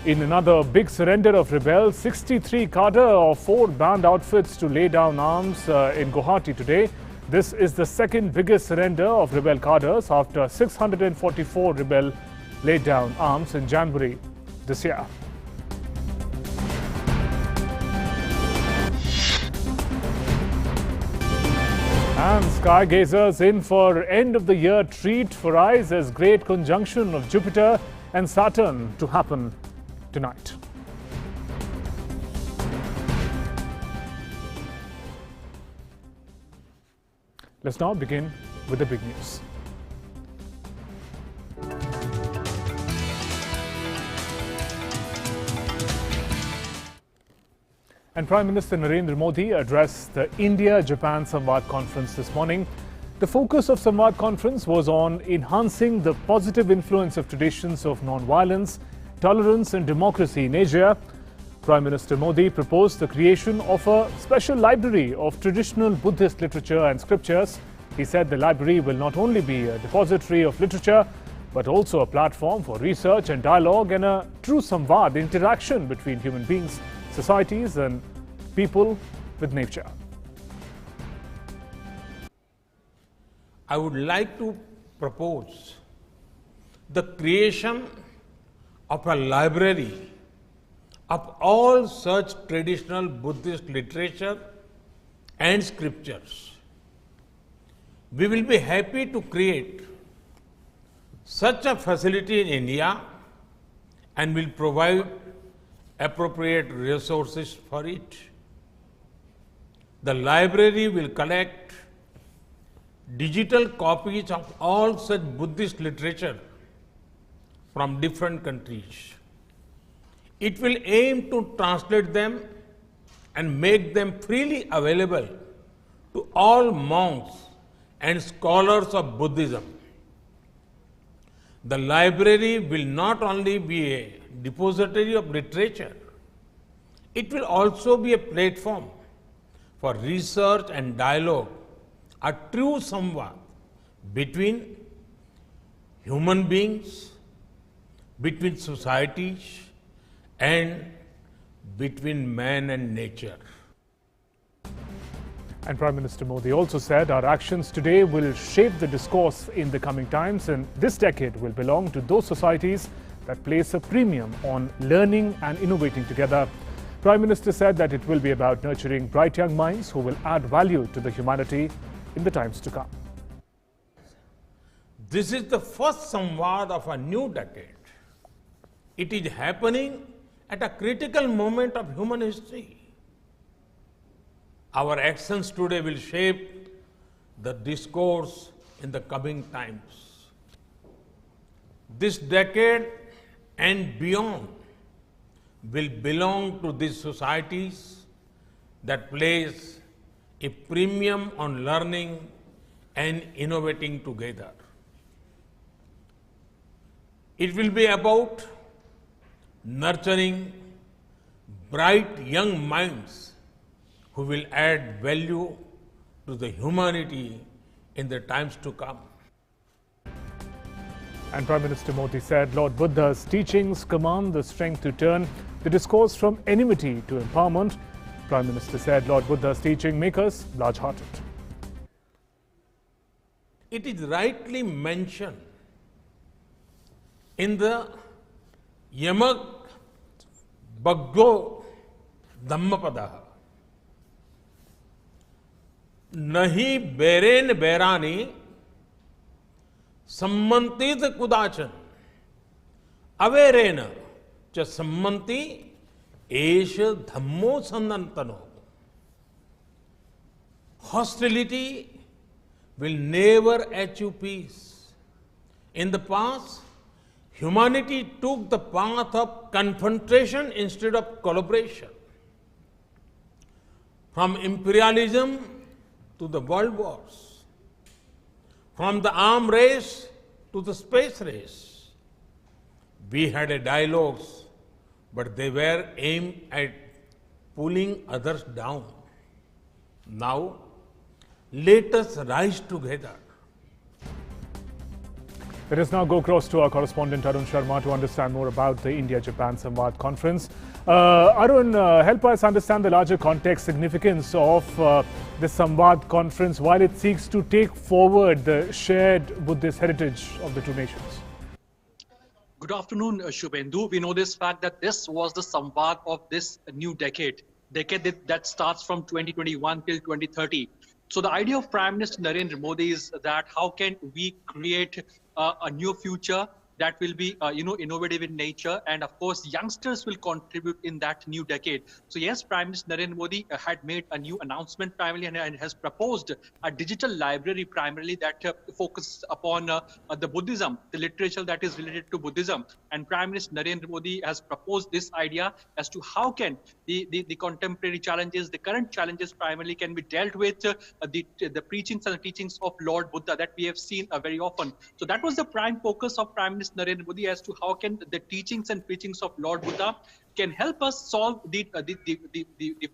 In another big surrender of rebels, 63 cadre of 4 banned outfits to lay down arms in Guwahati today. This is the second biggest surrender of rebel cadres after 644 rebel laid down arms in January this year. And sky gazers in for end of the year treat for eyes as great conjunction of Jupiter and Saturn to happen tonight. Let's now begin with the big news. And Prime Minister Narendra Modi addressed the India-Japan Samvad Conference this morning. The focus of Samvad Conference was on enhancing the positive influence of traditions of non-violence, tolerance and democracy in Asia. Prime Minister Modi proposed the creation of a special library of traditional Buddhist literature and scriptures. He said the library will not only be a depository of literature, but also a platform for research and dialogue and a true samvad, interaction between human beings, societies and people with nature. I would like to propose the creation of a library of all such traditional Buddhist literature and scriptures. We will be happy to create such a facility in India and will provide appropriate resources for it. The library will collect digital copies of all such Buddhist literature from different countries. It will aim to translate them and make them freely available to all monks and scholars of Buddhism. The library will not only be a depository of literature, it will also be a platform for research and dialogue, a true samvad between human beings, between societies, and between man and nature. And Prime Minister Modi also said our actions today will shape the discourse in the coming times, and this decade will belong to those societies that place a premium on learning and innovating together. Prime Minister said that it will be about nurturing bright young minds who will add value to the humanity in the times to come. This is the first samvad of a new decade. It is happening at a critical moment of human history. Our actions today will shape the discourse in the coming times. This decade and beyond will belong to these societies that place a premium on learning and innovating together. It will be about nurturing bright young minds who will add value to the humanity in the times to come. And Prime Minister Modi said Lord Buddha's teachings command the strength to turn the discourse from enmity to empowerment. Prime Minister said Lord Buddha's teaching make us large-hearted. It is rightly mentioned in the Yamak Bhaggo Dhammapada, Nahi Beren Berani Sammantit Kudachan Averena Cha Sammanti Esha Dhammo Sandantano. Hostility will never achieve peace. In the past, humanity took the path of confrontation instead of collaboration. From imperialism to the world wars, from the arms race to the space race, we had a dialogues, but they were aimed at pulling others down. Now, let us rise together. Let us now go across to our correspondent Arun Sharma to understand more about the India-Japan Samvad Conference. Arun, help us understand the larger context, significance of this Samvad Conference while it seeks to take forward the shared Buddhist heritage of the two nations. Good afternoon, Shubhendu. We know this fact that this was the Samvad of this new decade that starts from 2021 till 2030. So the idea of Prime Minister Narendra Modi is that how can we create a new future that will be, innovative in nature. And of course, youngsters will contribute in that new decade. So yes, Prime Minister Narendra Modi had made a new announcement primarily and has proposed a digital library primarily that focuses upon the Buddhism, the literature that is related to Buddhism. And Prime Minister Narendra Modi has proposed this idea as to how can the contemporary challenges, the current challenges primarily can be dealt with the preachings and the teachings of Lord Buddha that we have seen very often. So that was the prime focus of Prime Minister Narendra Modi as to how can the teachings and preachings of Lord Buddha can help us solve the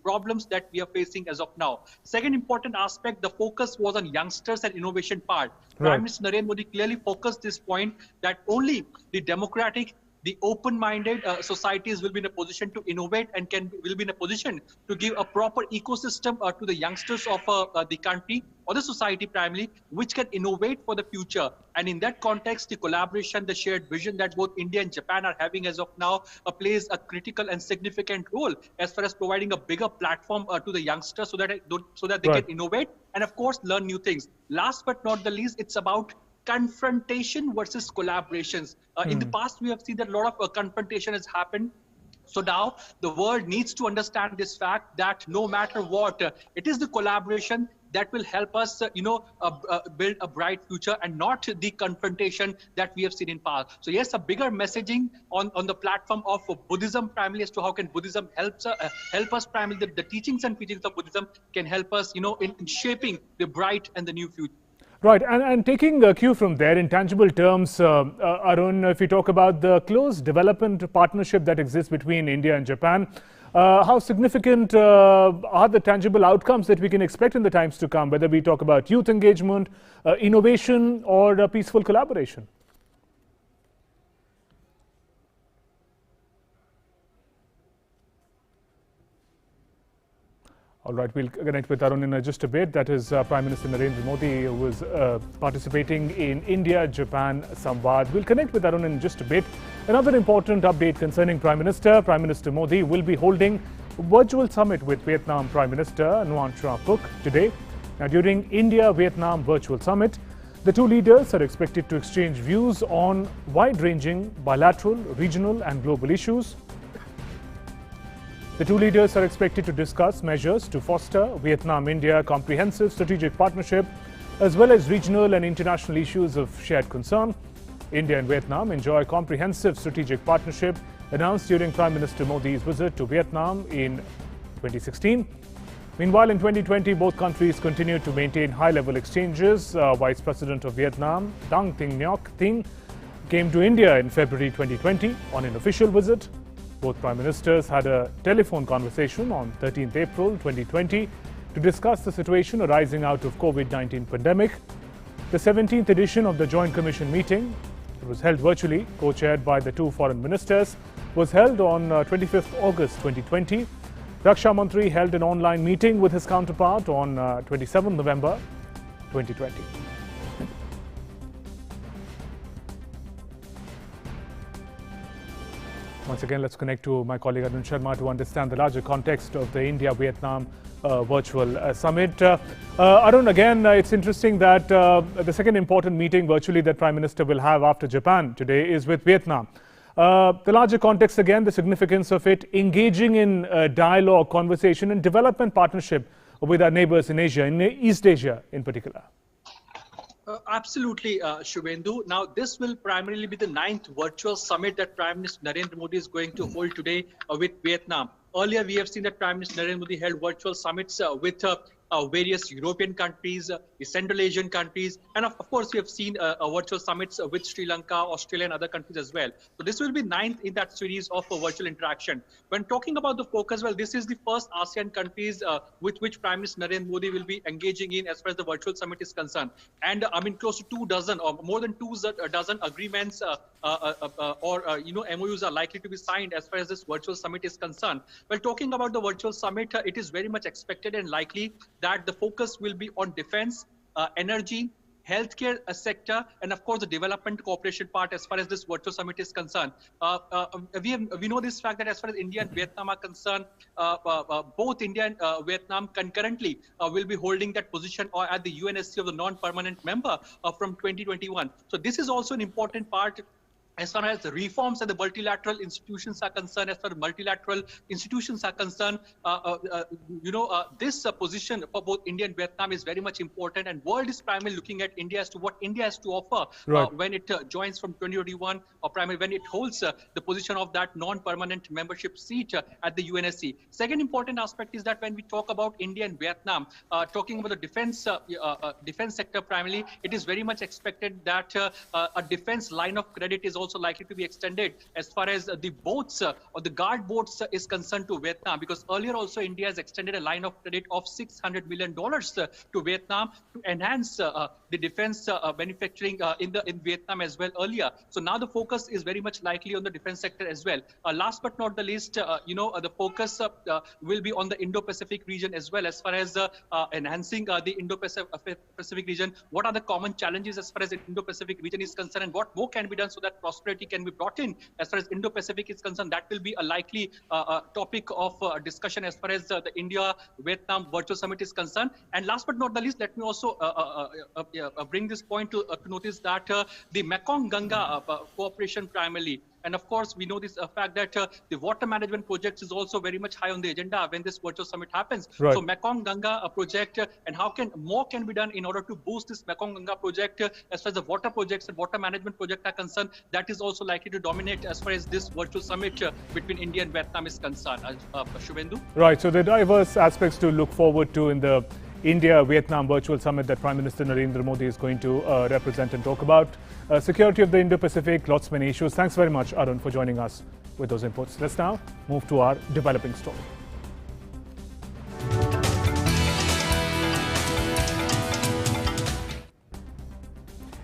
problems that we are facing as of now. Second important aspect, the focus was on youngsters and innovation part. Right. Prime Minister Narendra Modi clearly focused this point that only the democratic, the open-minded societies will be in a position to innovate and will be in a position to give a proper ecosystem to the youngsters of the country or the society primarily, which can innovate for the future. And in that context, the collaboration, the shared vision that both India and Japan are having as of now plays a critical and significant role as far as providing a bigger platform to the youngsters so that they Right. can innovate and of course learn new things. Last but not the least, it's about confrontation versus collaborations. In the past, we have seen that a lot of confrontation has happened. So now the world needs to understand this fact that no matter what, it is the collaboration that will help us, build a bright future and not the confrontation that we have seen in past. So yes, a bigger messaging on the platform of Buddhism primarily as to how can Buddhism help us primarily. The teachings and preachings of Buddhism can help us, in shaping the bright and the new future. Right, and taking a cue from there, in tangible terms, Arun, if we talk about the close development partnership that exists between India and Japan, how significant are the tangible outcomes that we can expect in the times to come, whether we talk about youth engagement, innovation, or peaceful collaboration? All right, we'll connect with Arun in just a bit. That is Prime Minister Narendra Modi, who was participating in India-Japan Samvad. We'll connect with Arun in just a bit. Another important update concerning Prime Minister Modi will be holding a virtual summit with Vietnam Prime Minister Nguyen Tran Phuc today. Now, during India-Vietnam virtual summit, the two leaders are expected to exchange views on wide-ranging bilateral, regional and global issues. The two leaders are expected to discuss measures to foster Vietnam-India comprehensive strategic partnership, as well as regional and international issues of shared concern. India and Vietnam enjoy comprehensive strategic partnership announced during Prime Minister Modi's visit to Vietnam in 2016. Meanwhile, in 2020, both countries continued to maintain high-level exchanges. Vice President of Vietnam, Dang Ngoc Thinh, came to India in February 2020 on an official visit. Both Prime Ministers had a telephone conversation on 13th April 2020 to discuss the situation arising out of COVID-19 pandemic. The 17th edition of the Joint Commission meeting, it was held virtually, co-chaired by the two foreign ministers, was held on 25th August 2020. Raksha Mantri held an online meeting with his counterpart on 27 November 2020. Once again, let's connect to my colleague Arun Sharma to understand the larger context of the India-Vietnam virtual summit. Arun, again, it's interesting that the second important meeting virtually that Prime Minister will have after Japan today is with Vietnam. The larger context, again, the significance of it, engaging in dialogue, conversation and development partnership with our neighbors in Asia, in East Asia in particular. Absolutely, Shubhendu. Now, this will primarily be the 9th virtual summit that Prime Minister Narendra Modi is going to hold today with Vietnam. Earlier, we have seen that Prime Minister Narendra Modi held virtual summits with various European countries, the Central Asian countries, and of course, we have seen virtual summits with Sri Lanka, Australia, and other countries as well. So this will be 9th in that series of virtual interaction. When talking about the focus, well, this is the first ASEAN countries with which Prime Minister Narendra Modi will be engaging in as far as the virtual summit is concerned. And I mean, close to 2 dozen or more than 2 dozen agreements MOUs are likely to be signed as far as this virtual summit is concerned. Well, talking about the virtual summit, it is very much expected and likely that the focus will be on defense, energy, healthcare sector, and of course the development cooperation part as far as this virtual summit is concerned. We know this fact that as far as India and Vietnam are concerned, both India and Vietnam concurrently will be holding that position or at the UNSC of the non-permanent member from 2021. So this is also an important part as far as the reforms and the multilateral institutions are concerned, as far as multilateral institutions are concerned, this position for both India and Vietnam is very much important, and world is primarily looking at India as to what India has to offer when it joins from 2021, or primarily when it holds the position of that non-permanent membership seat at the UNSC. Second important aspect is that when we talk about India and Vietnam, talking about the defense sector primarily, it is very much expected that a defense line of credit is also likely to be extended as far as the boats or the guard boats is concerned to Vietnam, because earlier also India has extended a line of credit of $600 million to Vietnam to enhance the defense manufacturing in Vietnam as well earlier. So now the focus is very much likely on the defense sector as well. Last but not the least, the focus will be on the Indo-Pacific region as well, as far as enhancing the Indo-Pacific region. What are the common challenges as far as the Indo-Pacific region is concerned, and what more can be done so that prosperity can be brought in as far as Indo-Pacific is concerned? That will be a likely topic of discussion as far as the India-Vietnam Virtual Summit is concerned. And last but not the least, let me also bring this point to notice that the Mekong-Ganga cooperation primarily, and of course, we know this fact that the water management projects is also very much high on the agenda when this virtual summit happens. Right. So Mekong-Ganga project, and how more can be done in order to boost this Mekong-Ganga project as far as the water projects and water management project are concerned, that is also likely to dominate as far as this virtual summit between India and Vietnam is concerned. Shubhendu? Right, so there are diverse aspects to look forward to in the India-Vietnam Virtual Summit that Prime Minister Narendra Modi is going to represent and talk about. Security of the Indo-Pacific, lots many issues. Thanks very much, Arun, for joining us with those inputs. Let's now move to our developing story.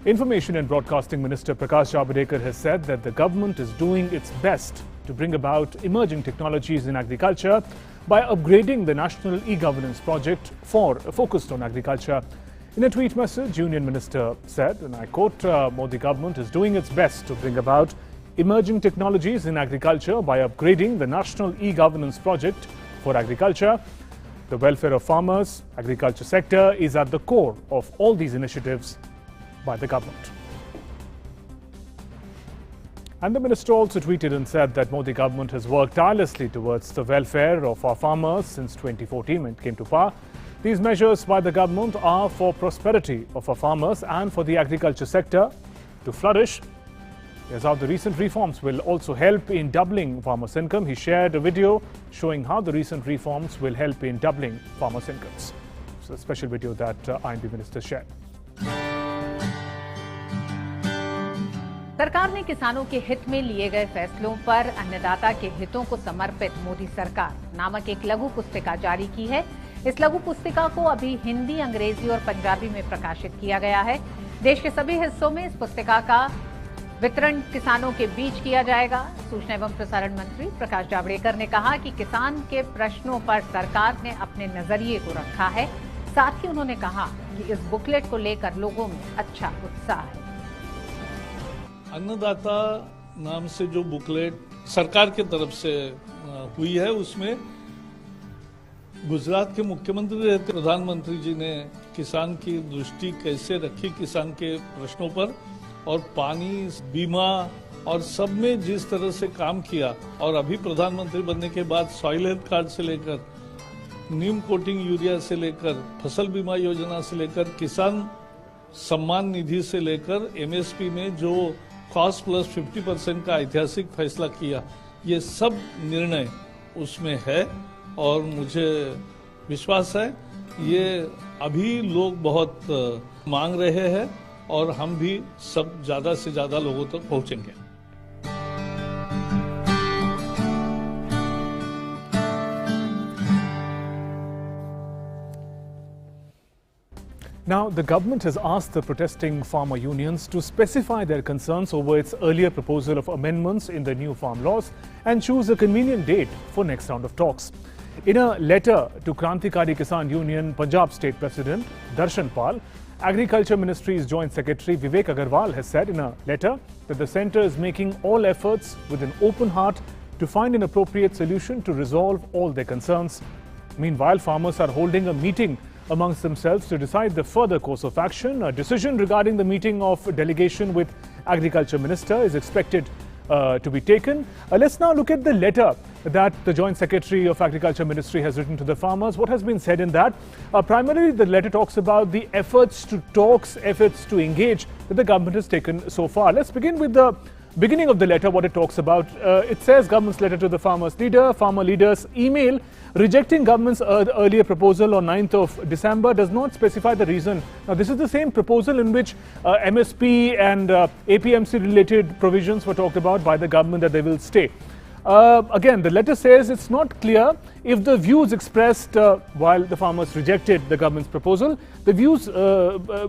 Information and Broadcasting Minister Prakash Javadekar has said that the government is doing its best to bring about emerging technologies in agriculture by upgrading the National E-Governance Project focused on agriculture. In a tweet message, Union Minister said, and I quote, Modi government is doing its best to bring about emerging technologies in agriculture by upgrading the National E-Governance Project for agriculture. The welfare of farmers, agriculture sector is at the core of all these initiatives by the government. And the minister also tweeted and said that Modi government has worked tirelessly towards the welfare of our farmers since 2014 when it came to power. These measures by the government are for prosperity of our farmers and for the agriculture sector to flourish. Here's how the recent reforms will also help in doubling farmers' income. He shared a video showing how the recent reforms will help in doubling farmers' incomes. It's a special video that INB minister shared. सरकार ने किसानों के हित में लिए गए फैसलों पर अन्नदाता के हितों को समर्पित मोदी सरकार नामक एक लघु पुस्तिका जारी की है। इस लघु पुस्तिका को अभी हिंदी, अंग्रेजी और पंजाबी में प्रकाशित किया गया है। देश के सभी हिस्सों में इस पुस्तिका का वितरण किसानों के बीच किया जाएगा। सूचना एवं प्रसारण मंत्री प्रकाश जावड़ेकर ने कहा कि किसान के प्रश्नों पर सरकार ने अपने नजरिए को रखा है। साथ ही उन्होंने कहा कि इस बुकलेट को लेकर लोगों में अच्छा उत्साह है। अन्नदाता नाम से जो बुकलेट सरकार की तरफ से हुई है, उसमें गुजरात के मुख्यमंत्री रहते प्रधानमंत्री जी ने किसान की दृष्टि कैसे रखी किसान के प्रश्नों पर, और पानी, बीमा और सब में जिस तरह से काम किया, और अभी प्रधानमंत्री बनने के बाद सॉइल हेल्थ कार्ड से लेकर नीम कोटिंग यूरिया से लेकर फसल बीमा योजना से लेकर किसान सम्मान निधि से लेकर एमएसपी में जो कॉस्ट प्लस 50% का ऐतिहासिक फैसला किया, ये सब निर्णय उसमें है। और मुझे विश्वास है ये अभी लोग बहुत मांग रहे हैं और हम भी सब ज्यादा से ज्यादा लोगों तक पहुंचेंगे। Now, the government has asked the protesting farmer unions to specify their concerns over its earlier proposal of amendments in the new farm laws and choose a convenient date for next round of talks. In a letter to Krantikari Kisan Union Punjab State President Darshan Pal, Agriculture Ministry's Joint Secretary Vivek Agarwal has said in a letter that the centre is making all efforts with an open heart to find an appropriate solution to resolve all their concerns. Meanwhile, farmers are holding a meeting amongst themselves to decide the further course of action. A decision regarding the meeting of delegation with Agriculture Minister is expected to be taken. Let's now look at the letter that the Joint Secretary of Agriculture Ministry has written to the farmers. What has been said in that? Primarily, the letter talks about the efforts to engage that the government has taken so far. Let's begin with the beginning of the letter, what it talks about. It says government's letter to the farmer leaders email rejecting government's earlier proposal on 9th of December does not specify the reason. Now, this is the same proposal in which MSP and APMC related provisions were talked about by the government that they will stay. Again, the letter says it's not clear if the views expressed while the farmers rejected the government's proposal, the views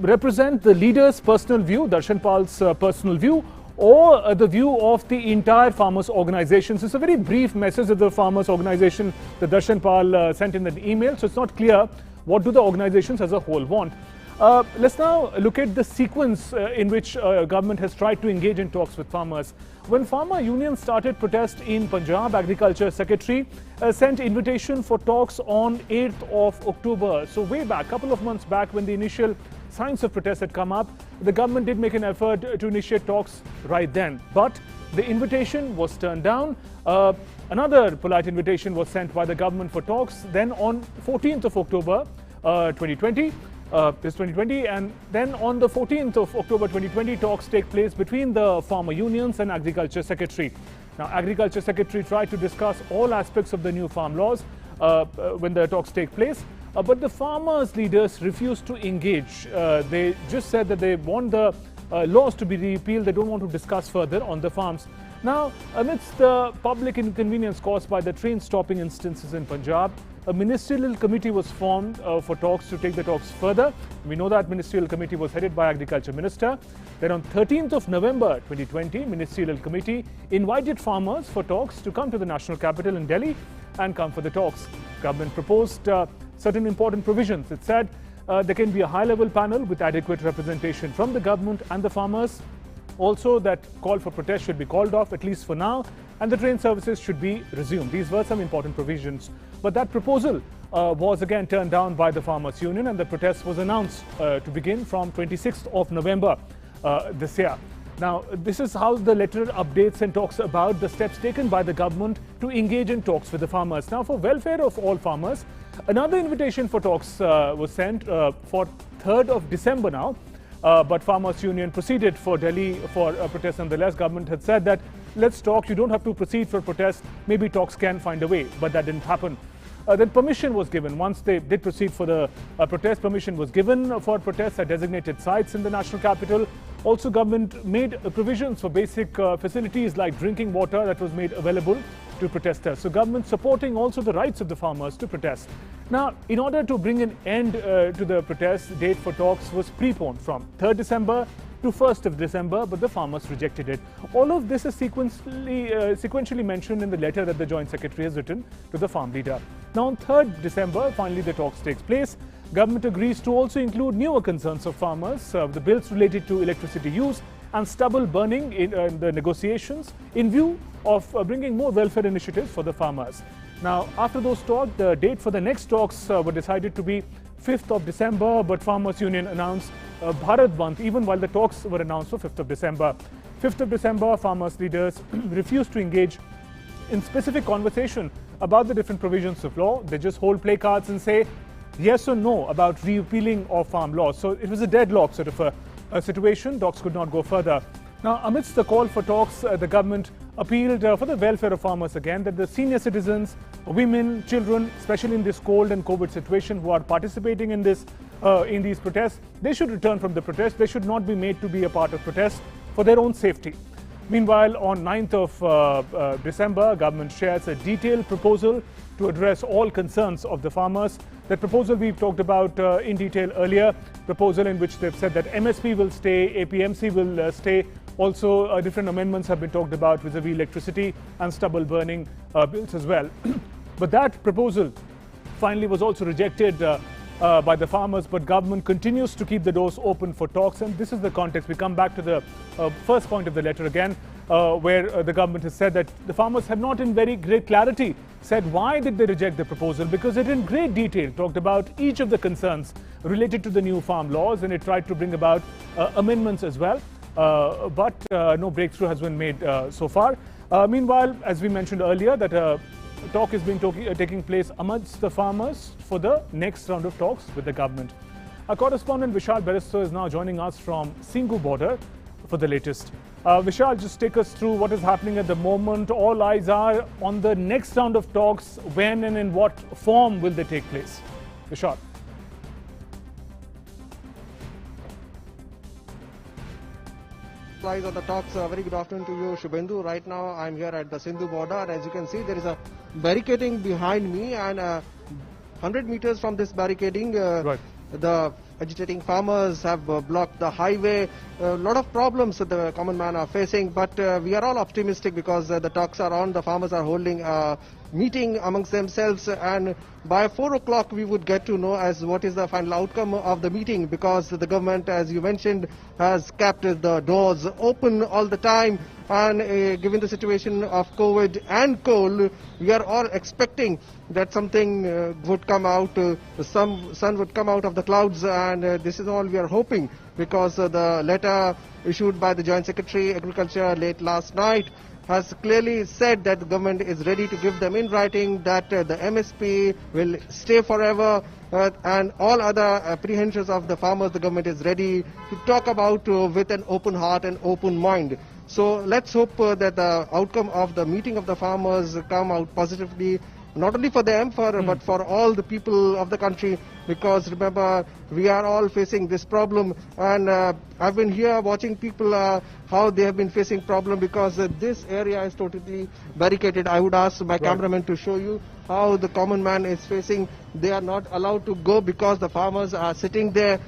represent the leader's personal view, Darshan Pal's personal view, or the view of the entire farmers' organization. So it's a very brief message that the farmers' organization, the Darshan Pal sent in an email. So it's not clear what do the organizations as a whole want. Let's now look at the sequence in which government has tried to engage in talks with farmers. When farmer unions started protest in Punjab, Agriculture Secretary sent invitation for talks on 8th of October. So way back, a couple of months back, when the initial signs of protest had come up, the government did make an effort to initiate talks right then. But the invitation was turned down. Another polite invitation was sent by the government for talks. Then on 14th of October 2020, and then on the 14th of October 2020, talks take place between the farmer unions and Agriculture Secretary. Now, Agriculture Secretary tried to discuss all aspects of the new farm laws when the talks take place. But the farmers' leaders refused to engage. They just said that they want the laws to be repealed. They don't want to discuss further on the farms. Now, amidst the public inconvenience caused by the train stopping instances in Punjab, a ministerial committee was formed for talks to take the talks further. We know that ministerial committee was headed by Agriculture Minister. Then on 13th of November 2020, ministerial committee invited farmers for talks to come to the national capital in Delhi and come for the talks. Government proposed certain important provisions. It said there can be a high-level panel with adequate representation from the government and the farmers. Also, that call for protest should be called off, at least for now, and the train services should be resumed. These were some important provisions. But that proposal was again turned down by the Farmers Union, and the protest was announced to begin from 26th of November this year. Now, this is how the letter updates and talks about the steps taken by the government to engage in talks with the farmers. Now, for welfare of all farmers, another invitation for talks was sent for 3rd of December now. But Farmers Union proceeded for Delhi for a protest nonetheless. Government had said that let's talk, you don't have to proceed for protest, maybe talks can find a way, but that didn't happen. Then permission was given. Once they did proceed for the protest, permission was given for protests at designated sites in the national capital. Also, government made provisions for basic facilities like drinking water that was made available to protesters. So government supporting also the rights of the farmers to protest. Now, in order to bring an end to the protest, date for talks was preponed from 3rd December to 1st of December, but the farmers rejected it. All of this is sequentially mentioned in the letter that the Joint Secretary has written to the farm leader. Now, on 3rd December, finally the talks takes place. Government agrees to also include newer concerns of farmers, the bills related to electricity use and stubble burning in the negotiations in view of bringing more welfare initiatives for the farmers. Now, after those talks, the date for the next talks were decided to be 5th of December, but Farmers Union announced Bharat Bandh even while the talks were announced for 5th of December. 5th of December, farmers leaders refused to engage in specific conversation about the different provisions of law. They just hold placards and say yes or no about repealing of farm laws. So it was a deadlock sort of a situation. Talks could not go further. Now, amidst the call for talks, the government appealed for the welfare of farmers again, that the senior citizens, women, children, especially in this cold and COVID situation, who are participating in this in these protests, they should return from the protest. They should not be made to be a part of protests for their own safety. Meanwhile, on 9th of December, government shares a detailed proposal to address all concerns of the farmers. That proposal we've talked about in detail earlier, proposal in which they've said that MSP will stay, APMC will stay. Also, different amendments have been talked about vis-a-vis electricity and stubble burning bills as well. But that proposal finally was also rejected by the farmers, but government continues to keep the doors open for talks, and this is the context. We come back to the first point of the letter again, where the government has said that the farmers have not in very great clarity said why did they reject the proposal, because it in great detail talked about each of the concerns related to the new farm laws, and it tried to bring about amendments as well. but no breakthrough has been made so far. Meanwhile, as we mentioned earlier, that talk is being taking place amongst the farmers for the next round of talks with the government. Our correspondent Vishal Beristo is now joining us from Singhu border for the latest. Vishal, just take us through what is happening at the moment. All eyes are on the next round of talks. When and in what form will they take place? Vishal. On the talks, very good afternoon to you, Shubhendu. Right now I'm here at the Sindhu border. As you can see, there is a barricading behind me, and 100 meters from this barricading, the agitating farmers have blocked the highway. A lot of problems that the common man are facing, but we are all optimistic because the talks are on. The farmers are holding a meeting amongst themselves, and by 4 o'clock we would get to know as what is the final outcome of the meeting, because the government, as you mentioned, has kept the doors open all the time, and given the situation of COVID and coal, we are all expecting that something would come out, some sun would come out of the clouds, and this is all we are hoping, because the letter issued by the Joint Secretary Agriculture late last night has clearly said that the government is ready to give them in writing that the MSP will stay forever, and all other apprehensions of the farmers, the government is ready to talk about with an open heart and open mind. So let's hope that the outcome of the meeting of the farmers come out positively, not only for them, but for all the people of the country, because remember, we are all facing this problem, and I've been here watching people how they have been facing problem, because this area is totally barricaded. I would ask my cameraman to show you how the common man is facing. They are not allowed to go because the farmers are sitting there.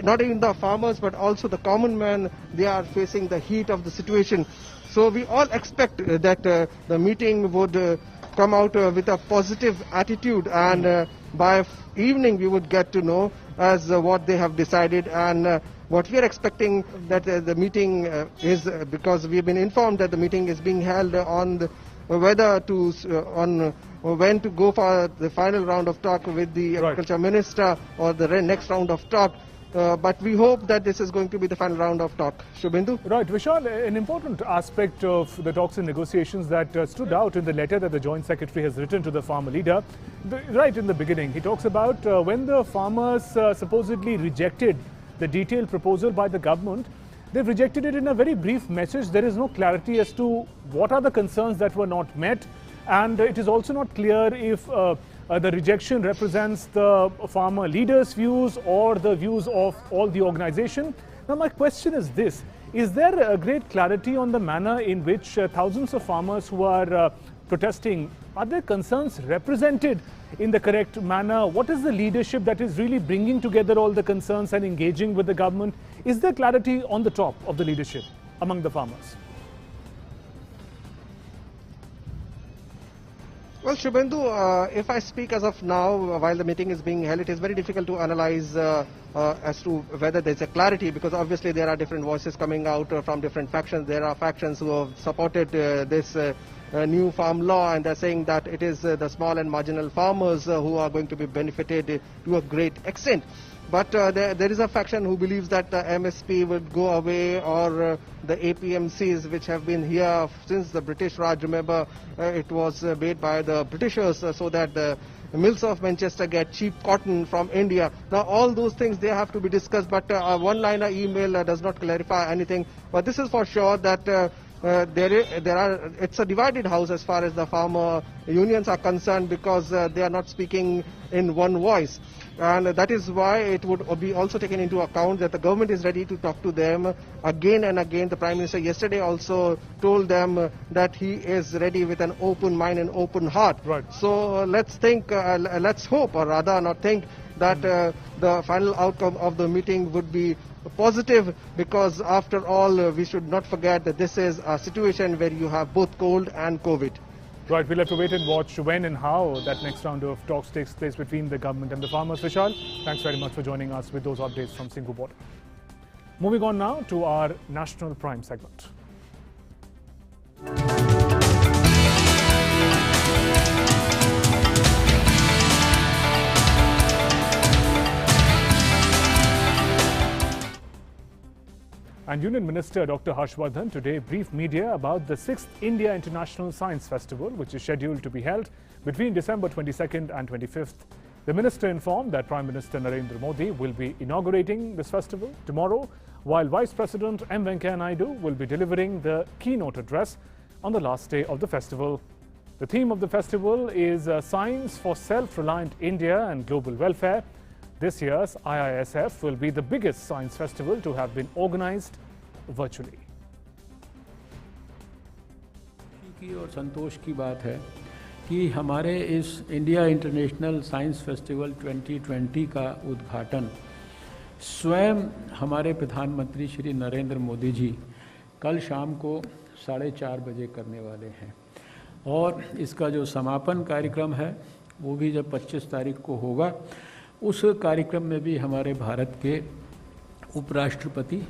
Not even the farmers, but also the common man, they are facing the heat of the situation. So we all expect that the meeting would come out with a positive attitude, and by evening we would get to know as what they have decided, and what we are expecting that the meeting is, because we have been informed that the meeting is being held on whether to on when to go for the final round of talk with the agriculture minister or the next round of talk. But we hope that this is going to be the final round of talk. Shubhendu? Right, Vishal, an important aspect of the talks and negotiations that stood out in the letter that the Joint Secretary has written to the farmer leader, right in the beginning, he talks about when the farmers supposedly rejected the detailed proposal by the government, they've rejected it in a very brief message. There is no clarity as to what are the concerns that were not met, and it is also not clear if the rejection represents the farmer leaders' views or the views of all the organization. Now my question is this: is there a great clarity on the manner in which thousands of farmers who are protesting, are their concerns represented in the correct manner? What is the leadership that is really bringing together all the concerns and engaging with the government? Is there clarity on the top of the leadership among the farmers? Well, Shubhendu, if I speak as of now, while the meeting is being held, it is very difficult to analyze as to whether there is a clarity, because obviously there are different voices coming out from different factions. There are factions who have supported this new farm law, and they're saying that it is the small and marginal farmers who are going to be benefited to a great extent. But there is a faction who believes that the MSP would go away, or the APMCs, which have been here since the British Raj. Remember, it was made by the Britishers so that the mills of Manchester get cheap cotton from India. Now all those things, they have to be discussed, but a one-liner email does not clarify anything. But this is for sure that it's a divided house as far as the farmer unions are concerned, because they are not speaking in one voice. And that is why it would be also taken into account that the government is ready to talk to them again and again. The Prime Minister yesterday also told them that he is ready with an open mind and open heart. Right. So let's think, let's hope, or rather not think, that the final outcome of the meeting would be positive, because after all, we should not forget that this is a situation where you have both cold and COVID. Right, we'll have to wait and watch when and how that next round of talks takes place between the government and the farmers. Vishal, thanks very much for joining us with those updates from Singhu border. Moving on now to our National Prime segment. And Union Minister Dr. Harshvardhan today briefed media about the 6th India International Science Festival, which is scheduled to be held between December 22nd and 25th. The minister informed that Prime Minister Narendra Modi will be inaugurating this festival tomorrow, while Vice President M. Venkaiah Naidu will be delivering the keynote address on the last day of the festival. The theme of the festival is Science for Self-Reliant India and Global Welfare. This year's IISF will be the biggest science festival to have been organized virtually. की और संतोष की बात है कि हमारे इस India international science festival 2020 का उद्घाटन स्वयं हमारे प्रधानमंत्री श्री नरेंद्र मोदी जी कल शाम को 4:30 बजे करने वाले हैं और इसका जो समापन कार्यक्रम है वो भी जब 25 तारीख को होगा, उस कार्यक्रम में भी हमारे भारत के उपराष्ट्रपति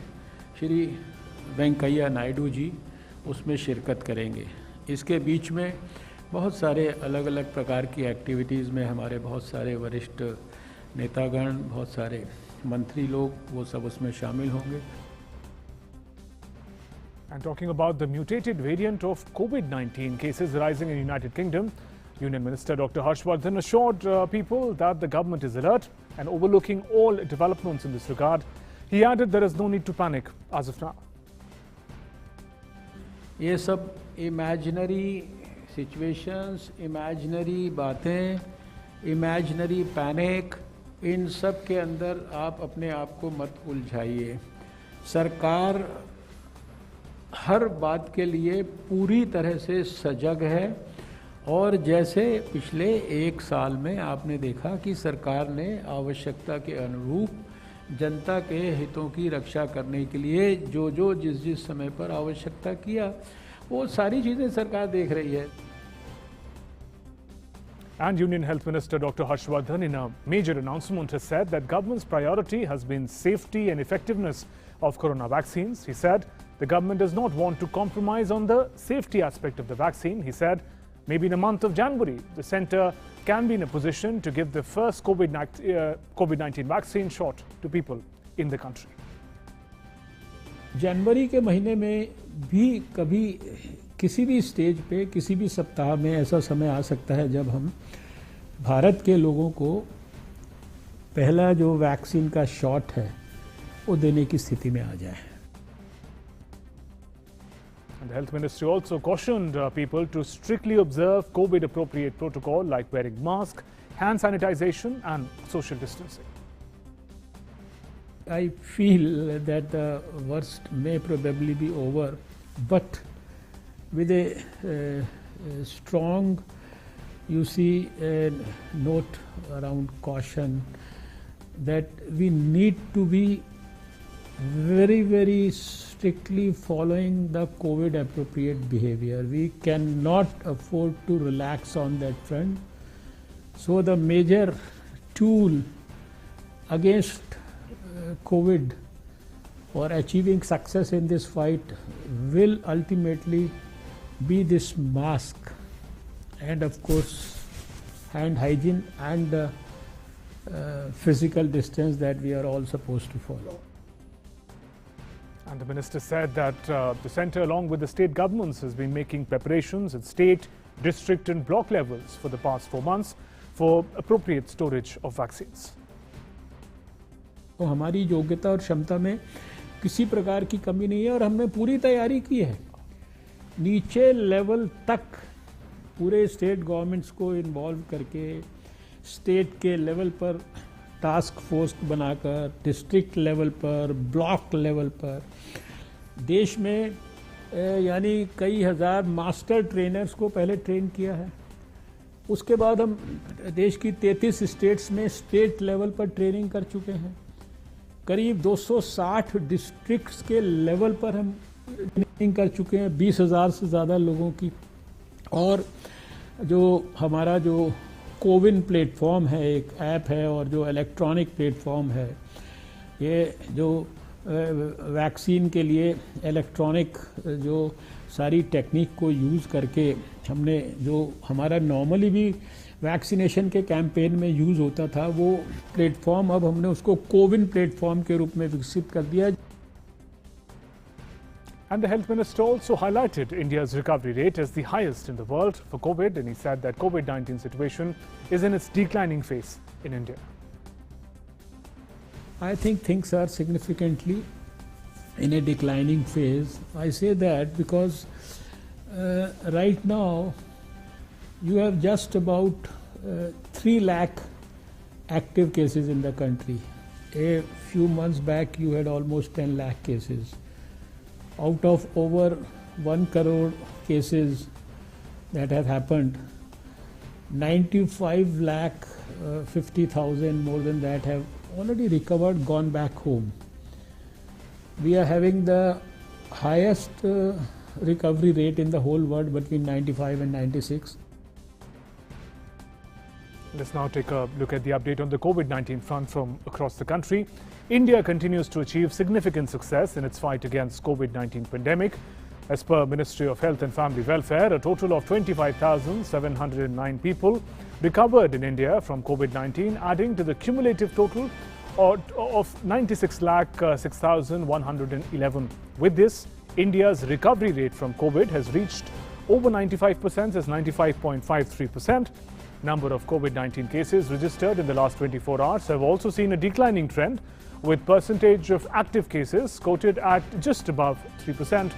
श्री वेंकैया नायडू जी उसमें शिरकत करेंगे। इसके बीच में बहुत सारे अलग अलग प्रकार की एक्टिविटीज़ में हमारे बहुत सारे वरिष्ठ नेतागण, बहुत सारे मंत्री लोग, वो सब उसमें शामिल होंगे। And talking about the mutated variant of COVID-19 cases rising in the United Kingdom, Union Minister Dr. Harshvardhan assured people that the government is alert and overlooking all developments in this regard. He added there is no need to panic as of now. ये सब imaginary situations, imaginary बातें, imaginary panic, इन सब के अंदर आप अपने आप को मत उलझाइए। सरकार हर बात के लिए पूरी तरह से सजग है और जैसे पिछले 1 साल में आपने देखा कि सरकार ने आवश्यकता के अनुरूप जनता के हितों की रक्षा करने के लिए जो जिस समय पर आवश्यकता किया, वो सारी चीज़ें सरकार देख रही है। And Union Health Minister Dr. Harshvardhan, in a major announcement, has said that government's priority has been safety and effectiveness of corona vaccines. He said the government does not want to compromise on the safety aspect of the vaccine. He said maybe in the month of January, the centre can be in a position to give the first COVID-19 vaccine shot to people in the country. जनवरी के महीने में भी कभी किसी भी stage पे, किसी भी सप्ताह में ऐसा समय आ सकता है जब हम भारत के लोगों को पहला जो वैक्सीन का शॉट है वो देने की स्थिति में आ जाए। And the Health Ministry also cautioned people to strictly observe COVID-appropriate protocol like wearing mask, hand sanitization and social distancing. I feel that the worst may probably be over, but with a strong, a note around caution that we need to be very, very strictly following the COVID appropriate behavior. We cannot afford to relax on that front. So the major tool against COVID for achieving success in this fight will ultimately be this mask and of course hand hygiene and physical distance that we are all supposed to follow. And the minister said that the centre, along with the state governments, has been making preparations at state, district and block levels for the past 4 months for appropriate storage of vaccines. तो हमारी योग्यता और क्षमता में किसी प्रकार की कमी नहीं है और हमने पूरी तैयारी की है। नीचे लेवल तक पूरे स्टेट गवर्नमेंट्स को इन्वॉल्व करके स्टेट के लेवल पर टास्क फोर्स बनाकर, डिस्ट्रिक्ट लेवल पर, ब्लॉक लेवल पर देश में यानी कई हज़ार मास्टर ट्रेनर्स को पहले ट्रेन किया है। उसके बाद हम देश की 33 स्टेट्स में स्टेट लेवल पर ट्रेनिंग कर चुके हैं। करीब 260 डिस्ट्रिक्ट्स के लेवल पर हम ट्रेनिंग कर चुके हैं 20,000 से ज़्यादा लोगों की। और जो हमारा जो कोविन प्लेटफॉर्म है, एक ऐप है, और जो इलेक्ट्रॉनिक प्लेटफॉर्म है, ये जो वैक्सीन के लिए इलेक्ट्रॉनिक जो सारी टेक्निक को यूज़ करके हमने जो हमारा नॉर्मली भी वैक्सीनेशन के कैंपेन में यूज़ होता था वो प्लेटफॉर्म अब हमने उसको कोविन प्लेटफॉर्म के रूप में विकसित कर दिया। And the health minister also highlighted India's recovery rate as the highest in the world for COVID, and he said that COVID-19 situation is in its declining phase in India. I think things are significantly in a declining phase. I say that because right now you have just about 3 lakh active cases in the country. A few months back you had almost 10 lakh cases. Out of over 1 crore cases that have happened, 95 lakh 50,000, more than that, have already recovered, gone back home. We are having the highest recovery rate in the whole world, between 95 and 96. Let's now take a look at the update on the COVID-19 front from across the country. India continues to achieve significant success in its fight against COVID-19 pandemic. As per Ministry of Health and Family Welfare, a total of 25,709 people recovered in India from COVID-19, adding to the cumulative total of 96,06,111. With this, India's recovery rate from COVID has reached over 95%, as 95.53%. Number of COVID-19 cases registered in the last 24 hours have also seen a declining trend, with percentage of active cases quoted at just above 3%.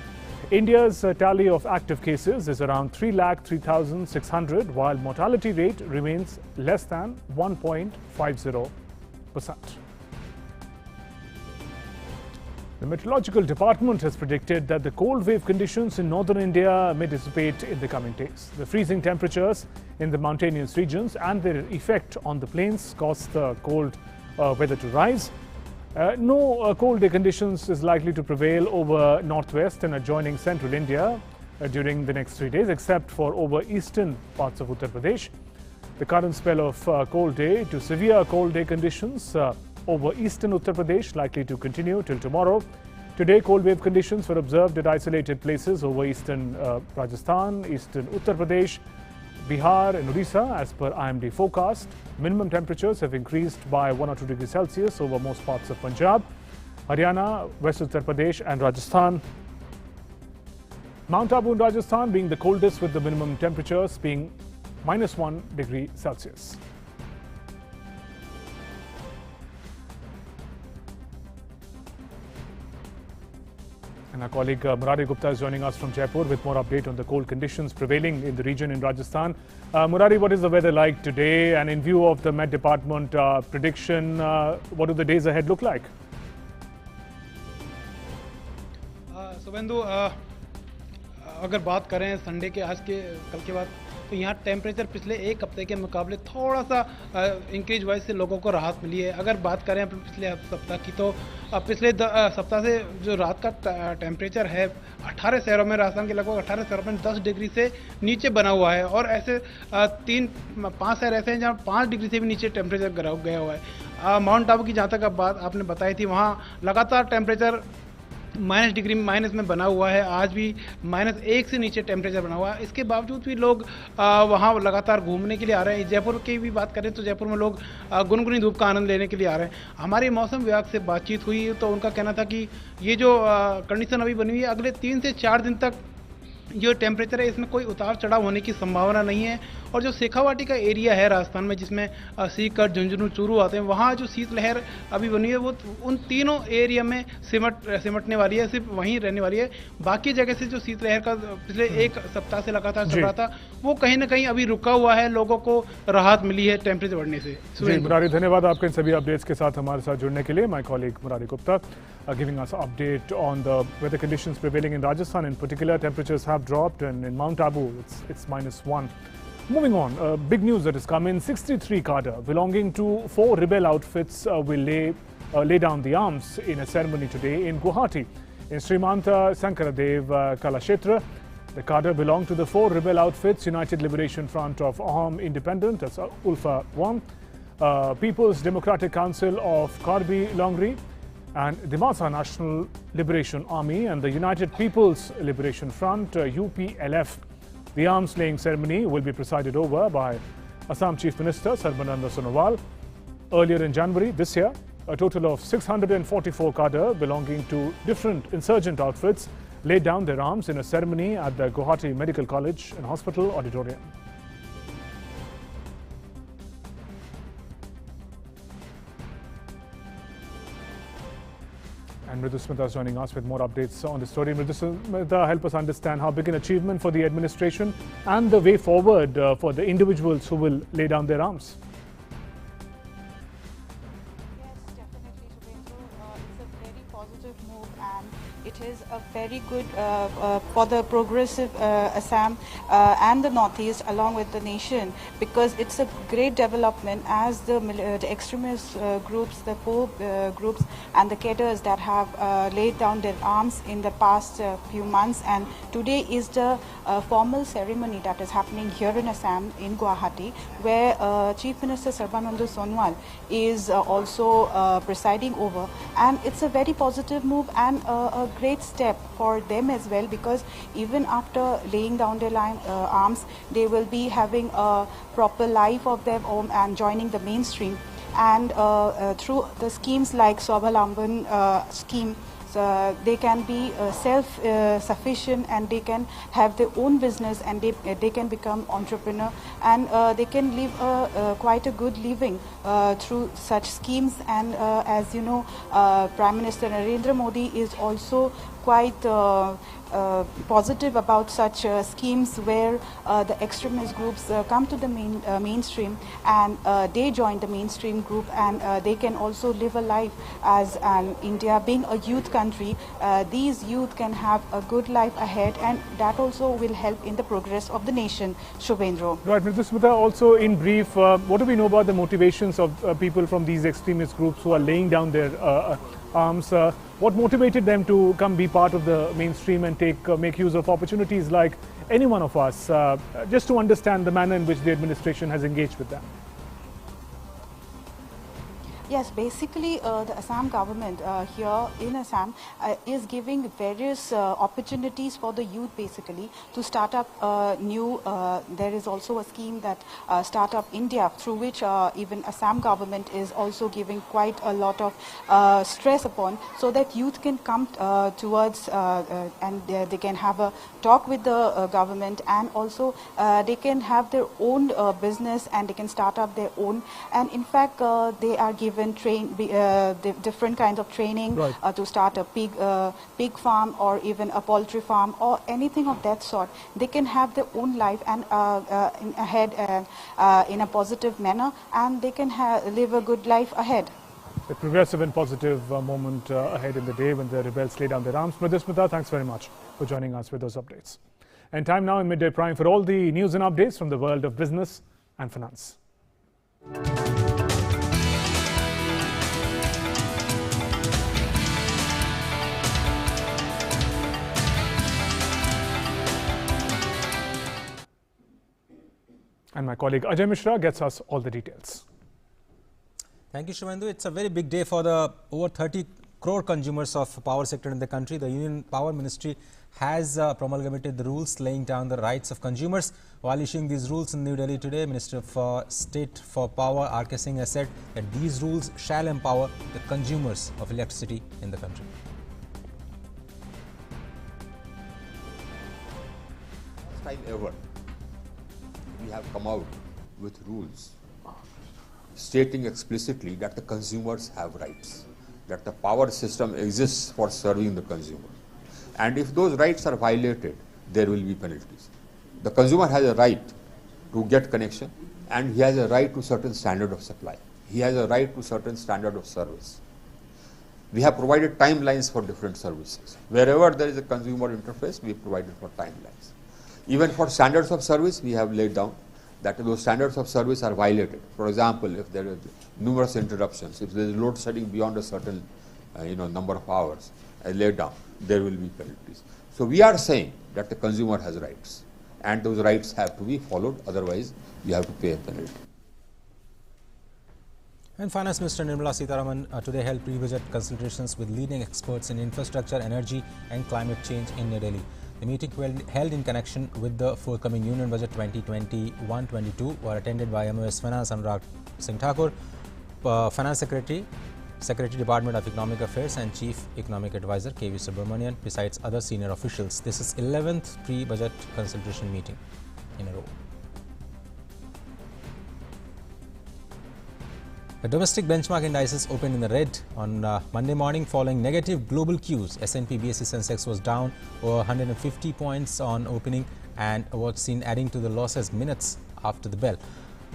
India's tally of active cases is around 3,03,600, while mortality rate remains less than 1.50%. The Meteorological Department has predicted that the cold wave conditions in northern India may dissipate in the coming days. The freezing temperatures in the mountainous regions and their effect on the plains caused the cold weather to rise. No cold day conditions is likely to prevail over northwest and adjoining central India during the next 3 days, except for over eastern parts of Uttar Pradesh. The current spell of cold day to severe cold day conditions over eastern Uttar Pradesh likely to continue till tomorrow. Today, cold wave conditions were observed at isolated places over eastern Rajasthan, eastern Uttar Pradesh, Bihar and Odisha. As per IMD forecast, minimum temperatures have increased by 1 or 2 degrees Celsius over most parts of Punjab, Haryana, West Uttar Pradesh and Rajasthan. Mount Abu in Rajasthan being the coldest, with the minimum temperatures being -1 degree Celsius. And our colleague Murari Gupta is joining us from Jaipur with more update on the cold conditions prevailing in the region in Rajasthan. Murari, what is the weather like today? And in view of the Met Department prediction, what do the days ahead look like? Suvendu, अगर बात करें Sunday के आज के कल के बाद, तो यहाँ टेम्परेचर पिछले एक हफ्ते के मुकाबले थोड़ा सा इंक्रीज वाइज से लोगों को राहत मिली है। अगर बात करें पिछले सप्ताह की, तो पिछले सप्ताह से जो रात का टेम्परेचर है 18 शहरों में, राजस्थान के लगभग 18 शहरों में 10 डिग्री से नीचे बना हुआ है, और ऐसे 3-5 शहर ऐसे हैं जहाँ 5 डिग्री से भी नीचे टेम्परेचर गया हुआ है। माउंट आबू की जहाँ तक बात आपने बताई थी, वहाँ लगातार टेम्परेचर -डिग्री में बना हुआ है। आज भी -1 से नीचे टेम्परेचर बना हुआ है। इसके बावजूद भी लोग वहाँ लगातार घूमने के लिए आ रहे हैं। जयपुर की भी बात करें तो जयपुर में लोग गुनगुनी धूप का आनंद लेने के लिए आ रहे हैं। हमारी मौसम विभाग से बातचीत हुई तो उनका कहना था कि ये जो कंडीशन अभी बनी हुई है, अगले 3 से 4 दिन तक जो टेम्परेचर है इसमें कोई उतार चढ़ाव होने की संभावना नहीं है। और जो शेखावाटी का एरिया है राजस्थान में, जिसमें सीकर, झुंझुनू, चूरू आते हैं, वहाँ जो शीतलहर अभी बनी है वो उन तीनों एरिया में सिमटने वाली है, सिर्फ वहीं रहने वाली है। बाकी जगह से जो शीतलहर का पिछले एक सप्ताह से लगातार चल रहा था, वो कहीं ना कहीं अभी रुका हुआ है। लोगों को राहत मिली है टेम्परेचर बढ़ने से। मुरारी, धन्यवाद आपके इन सभी अपडेट्स के साथ हमारे साथ जुड़ने के लिए। My colleague Murari Gupta giving us update on the weather conditions prevailing in Rajasthan. In particular, temperatures have dropped, and in Mount Abu it's -1. Moving on, big news that has come in. 63 cadre belonging to 4 rebel outfits will lay down the arms in a ceremony today in Guwahati, in Srimanta Sankaradev Kalakshetra. The cadre belong to the 4 rebel outfits: United Liberation Front of Ahom Independent, that's ULFA 1, People's Democratic Council of Karbi Longri, and the Dimasa National Liberation Army, and the United People's Liberation Front, UPLF. The arms laying ceremony will be presided over by Assam Chief Minister Sarbananda Sonowal. Earlier in January this year, a total of 644 cadre belonging to different insurgent outfits laid down their arms in a ceremony at the Guwahati Medical College and Hospital auditorium. And Mridu Smita is joining us with more updates on the story. Mridu Smita, help us understand how big an achievement for the administration and the way forward for the individuals who will lay down their arms. It is a very good for the progressive Assam and the Northeast along with the nation, because it's a great development as the extremist groups, the poor groups and the cadres that have laid down their arms in the past few months, and today is the formal ceremony that is happening here in Assam in Guwahati, where Chief Minister Sarbananda Sonowal is also presiding over, and it's a very positive move and a great step for them as well, because even after laying down their arms, they will be having a proper life of their own and joining the mainstream. And through the schemes like Swavalamban scheme, they can be self-sufficient and they can have their own business, and they can become entrepreneur, and they can live quite a good living through such schemes. And as you know, Prime Minister Narendra Modi is also quite positive about such schemes where the extremist groups come to the mainstream, and they join the mainstream group, and they can also live a life as an India being a youth country. These youth can have a good life ahead, and that also will help in the progress of the nation. Shubhendra. Right, Mr. Smita, also in brief, what do we know about the motivations of people from these extremist groups who are laying down their arms? What motivated them to come be part of the mainstream and make use of opportunities like any one of us, just to understand the manner in which the administration has engaged with them? Yes, basically the Assam government here in Assam is giving various opportunities for the youth basically to start up new, there is also a scheme that Startup India, through which even Assam government is also giving quite a lot of stress upon, so that youth can come towards and they can have a talk with the government, and also they can have their own business and they can start up their own. And in fact they are given different kinds of training to start a pig farm or even a poultry farm or anything of that sort. They can have their own life and ahead in a positive manner, and they can live a good life ahead. A progressive and positive moment ahead in the day when the rebels lay down their arms. Mridu Smita, thanks very much for joining us with those updates. And time now in Midday Prime for all the news and updates from the world of business and finance. And my colleague Ajay Mishra gets us all the details. Thank you, Shubhendu. It's a very big day for the over 30 crore consumers of power sector in the country. The Union Power Ministry has promulgated the rules laying down the rights of consumers. While issuing these rules in New Delhi today, Minister of State for Power R.K. Singh has said that these rules shall empower the consumers of electricity in the country. First time ever, we have come out with rules stating explicitly that the consumers have rights, that the power system exists for serving the consumer. And if those rights are violated, there will be penalties. The consumer has a right to get connection, and he has a right to certain standard of supply. He has a right to certain standard of service. We have provided timelines for different services. Wherever there is a consumer interface, we have provided for timelines. Even for standards of service, we have laid down that those standards of service are violated. For example, if there are numerous interruptions, if there is load shedding beyond a certain number of hours laid down, there will be penalties. So we are saying that the consumer has rights, and those rights have to be followed, otherwise you have to pay a penalty. And Finance Minister Nirmala Sitharaman today held pre-budget consultations with leading experts in infrastructure, energy and climate change in New Delhi. The meeting held in connection with the forthcoming Union Budget 2021-22 were attended by MOS Finance Anurag Singh Thakur, Finance Secretary Secretary Department of Economic Affairs and Chief Economic Advisor KV Subramanian, besides other senior officials. This is 11th pre-budget consultation meeting in a row. The domestic benchmark indices opened in the red on Monday morning following negative global cues. S&P BSE Sensex was down over 150 points on opening and was seen adding to the losses minutes after the bell.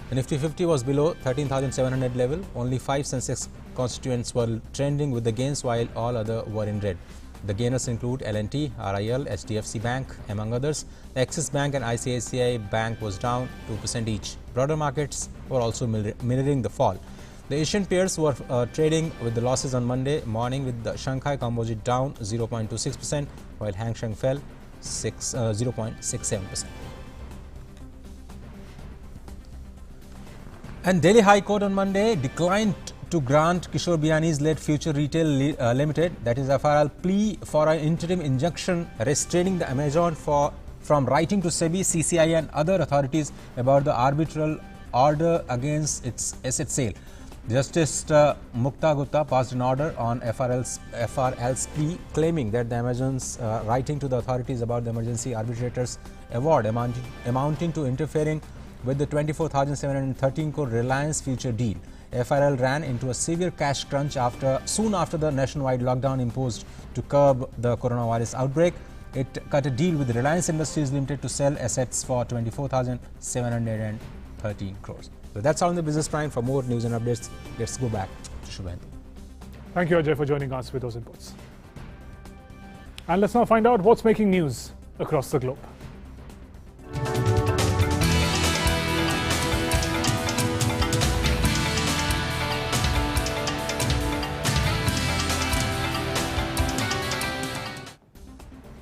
The Nifty 50 was below 13,700 level. Only 5 Sensex constituents were trending with the gains while all other were in red. The gainers include L&T, RIL, HDFC Bank, among others. The Axis Bank and ICICI Bank was down 2% each. Broader markets were also mirroring the fall. The Asian pairs were trading with the losses on Monday morning, with the Shanghai Composite down 0.26%, while Hang Seng fell 0.67%. And Delhi High Court on Monday declined to grant Kishore Biyani's led Future Retail Limited, that is FRL, plea for an interim injunction restraining the Amazon from writing to SEBI, CCI and other authorities about the arbitral order against its asset sale. Justice Mukta Gupta passed an order on FRL's plea, claiming that the Amazon's writing to the authorities about the emergency arbitrators award amounting to interfering with the 24,713 crore Reliance Future deal. FRL ran into a severe cash crunch soon after the nationwide lockdown imposed to curb the coronavirus outbreak. It cut a deal with Reliance Industries Limited to sell assets for 24,713 crores. So that's all in the Business Prime. For more news and updates, let's go back to Shubhendu. Thank you, Ajay, for joining us with those inputs. And let's now find out what's making news across the globe.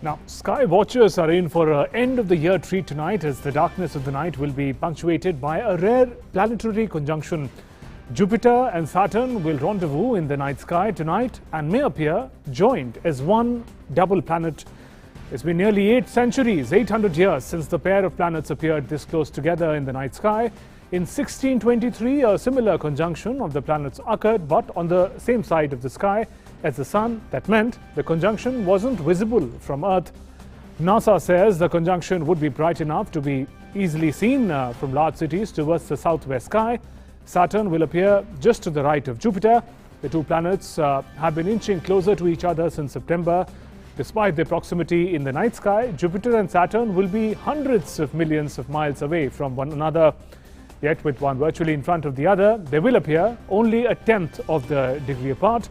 Now, sky watchers are in for an end-of-the-year treat tonight, as the darkness of the night will be punctuated by a rare planetary conjunction. Jupiter and Saturn will rendezvous in the night sky tonight and may appear joined as one double planet. It's been nearly 8 centuries, 800 years, since the pair of planets appeared this close together in the night sky. In 1623, a similar conjunction of the planets occurred, but on the same side of the sky as the Sun. That meant the conjunction wasn't visible from Earth. NASA says the conjunction would be bright enough to be easily seen from large cities towards the southwest sky. Saturn will appear just to the right of Jupiter. The two planets have been inching closer to each other since September. Despite their proximity in the night sky, Jupiter and Saturn will be hundreds of millions of miles away from one another. Yet with one virtually in front of the other, they will appear only a tenth of the degree apart.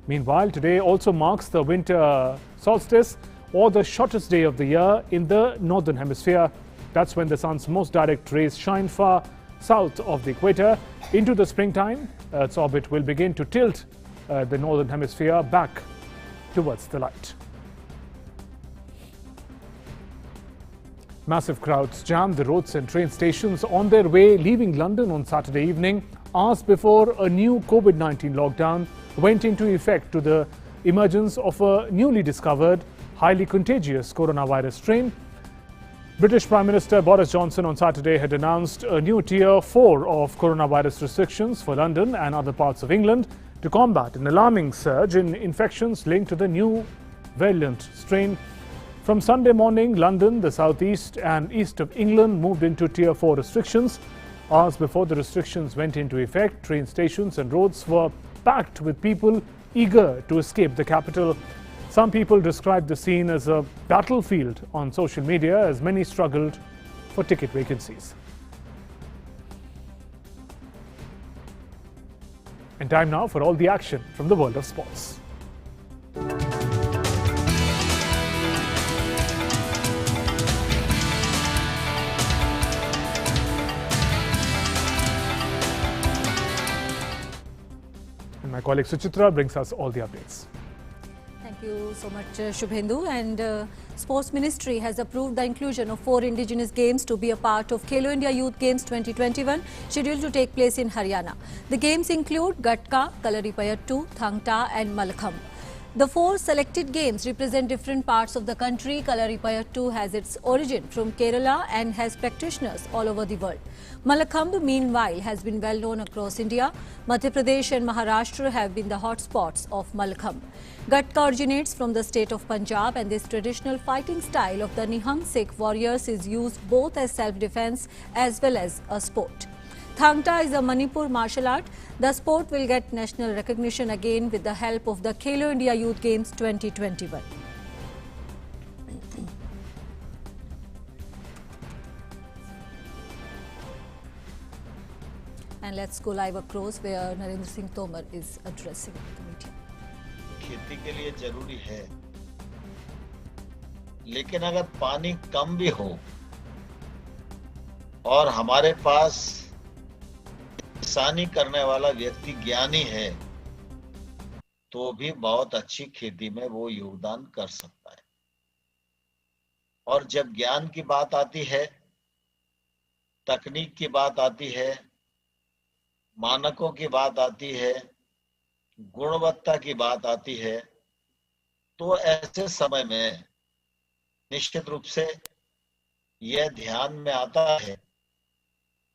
Meanwhile, today also marks the winter solstice, or the shortest day of the year in the northern hemisphere. That's when the sun's most direct rays shine far south of the equator. Into the springtime, Earth's orbit will begin to tilt the northern hemisphere back towards the light. Massive crowds jammed the roads and train stations on their way leaving London on Saturday evening, hours before a new COVID-19 lockdown went into effect to the emergence of a newly discovered, highly contagious coronavirus strain. British Prime Minister Boris Johnson on Saturday had announced a new Tier 4 of coronavirus restrictions for London and other parts of England to combat an alarming surge in infections linked to the new virulent strain. From Sunday morning, London, the southeast and east of England moved into Tier 4 restrictions. Hours before the restrictions went into effect, train stations and roads were packed with people eager to escape the capital. Some people described the scene as a battlefield on social media, as many struggled for ticket vacancies. And time now for all the action from the world of sports. My colleague Suchitra brings us all the updates. Thank you so much, Shubhendu. And Sports Ministry has approved the inclusion of 4 indigenous games to be a part of Khelo India Youth Games 2021, scheduled to take place in Haryana. The games include Gatka, Kalaripayattu, Thangta and Malakhambh. The 4 selected games represent different parts of the country. Kalaripayattu 2 has its origin from Kerala and has practitioners all over the world. Malakhamb, meanwhile, has been well known across India. Madhya Pradesh and Maharashtra have been the hotspots of Malakhamb. Gatka originates from the state of Punjab, and this traditional fighting style of the Nihang Sikh warriors is used both as self-defense as well as a sport. Thang Ta is a Manipur martial art. The sport will get national recognition again with the help of the Khelo India Youth Games 2021. And let's go live across where Narendra Singh Tomar is addressing the meeting. खेती के लिए जरूरी है, लेकिन अगर पानी कम भी हो और हमारे पास किसानी करने वाला व्यक्ति ज्ञानी है, तो भी बहुत अच्छी खेती में वो योगदान कर सकता है। और जब ज्ञान की बात आती है, तकनीक की बात आती है, मानकों की बात आती है, गुणवत्ता की बात आती है, तो ऐसे समय में निश्चित रूप से यह ध्यान में आता है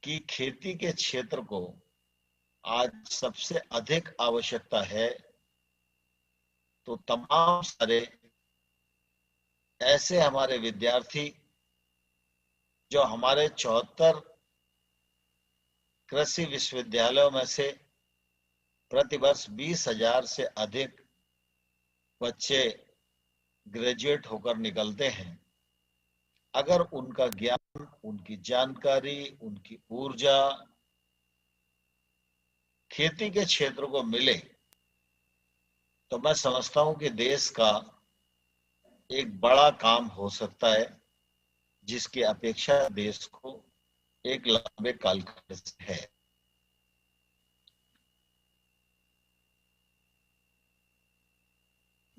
कि खेती के क्षेत्र को आज सबसे अधिक आवश्यकता है। तो तमाम सारे ऐसे हमारे विद्यार्थी जो हमारे 74 कृषि विश्वविद्यालयों में से प्रतिवर्ष 20,000 से अधिक बच्चे ग्रेजुएट होकर निकलते हैं, अगर उनका ज्ञान, उनकी जानकारी, उनकी ऊर्जा खेती के क्षेत्र को मिले, तो मैं समझता हूं कि देश का एक बड़ा काम हो सकता है, जिसकी अपेक्षा देश को एक लंबे काल से है।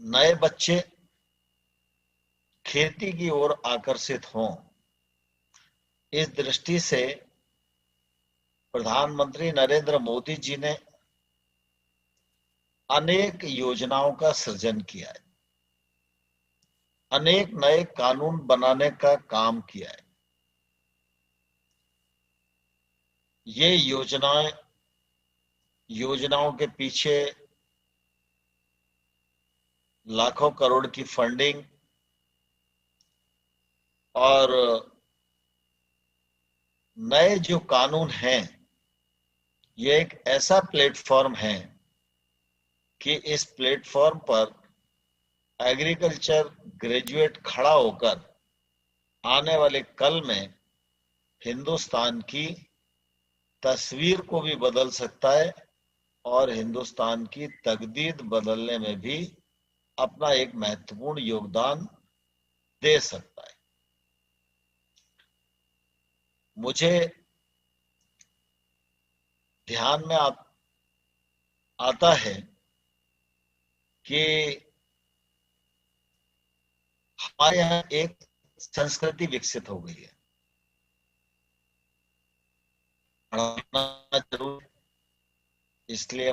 नए बच्चे खेती की ओर आकर्षित हों, इस दृष्टि से प्रधानमंत्री नरेंद्र मोदी जी ने अनेक योजनाओं का सृजन किया है, अनेक नए कानून बनाने का काम किया है। ये योजनाओं के पीछे लाखों करोड़ की फंडिंग और नए जो कानून हैं, ये एक ऐसा प्लेटफॉर्म है कि इस प्लेटफॉर्म पर एग्रीकल्चर ग्रेजुएट खड़ा होकर आने वाले कल में हिंदुस्तान की तस्वीर को भी बदल सकता है और हिंदुस्तान की तकदीर बदलने में भी अपना एक महत्वपूर्ण योगदान दे सकता है। मुझे ध्यान में आता है कि हमारे यहाँ एक संस्कृति विकसित हो गई है, पढ़ाना जरूर, इसलिए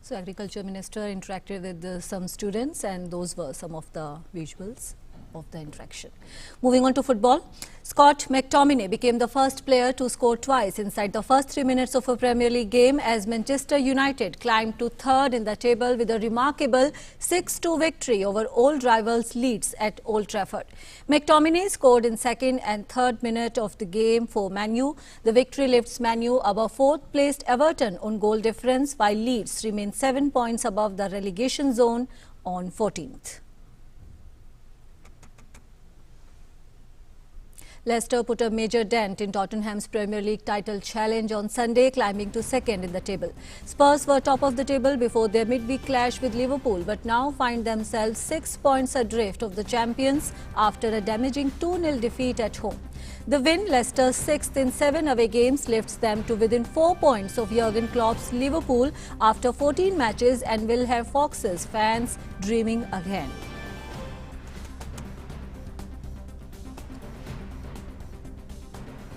So Agriculture Minister interacted with some students, and those were some of the visuals of the interaction. Moving on to football, Scott McTominay became the first player to score twice inside the first 3 minutes of a Premier League game as Manchester United climbed to third in the table with a remarkable 6-2 victory over old rivals Leeds at Old Trafford. McTominay scored in second and third minute of the game for Man U. The victory lifts Man U above fourth placed Everton on goal difference, while Leeds remain 7 points above the relegation zone on 14th. Leicester put a major dent in Tottenham's Premier League title challenge on Sunday, climbing to second in the table. Spurs were top of the table before their midweek clash with Liverpool, but now find themselves 6 points adrift of the champions after a damaging 2-0 defeat at home. The win, Leicester's 6th in 7 away games, lifts them to within 4 points of Jurgen Klopp's Liverpool after 14 matches and will have Fox's fans dreaming again.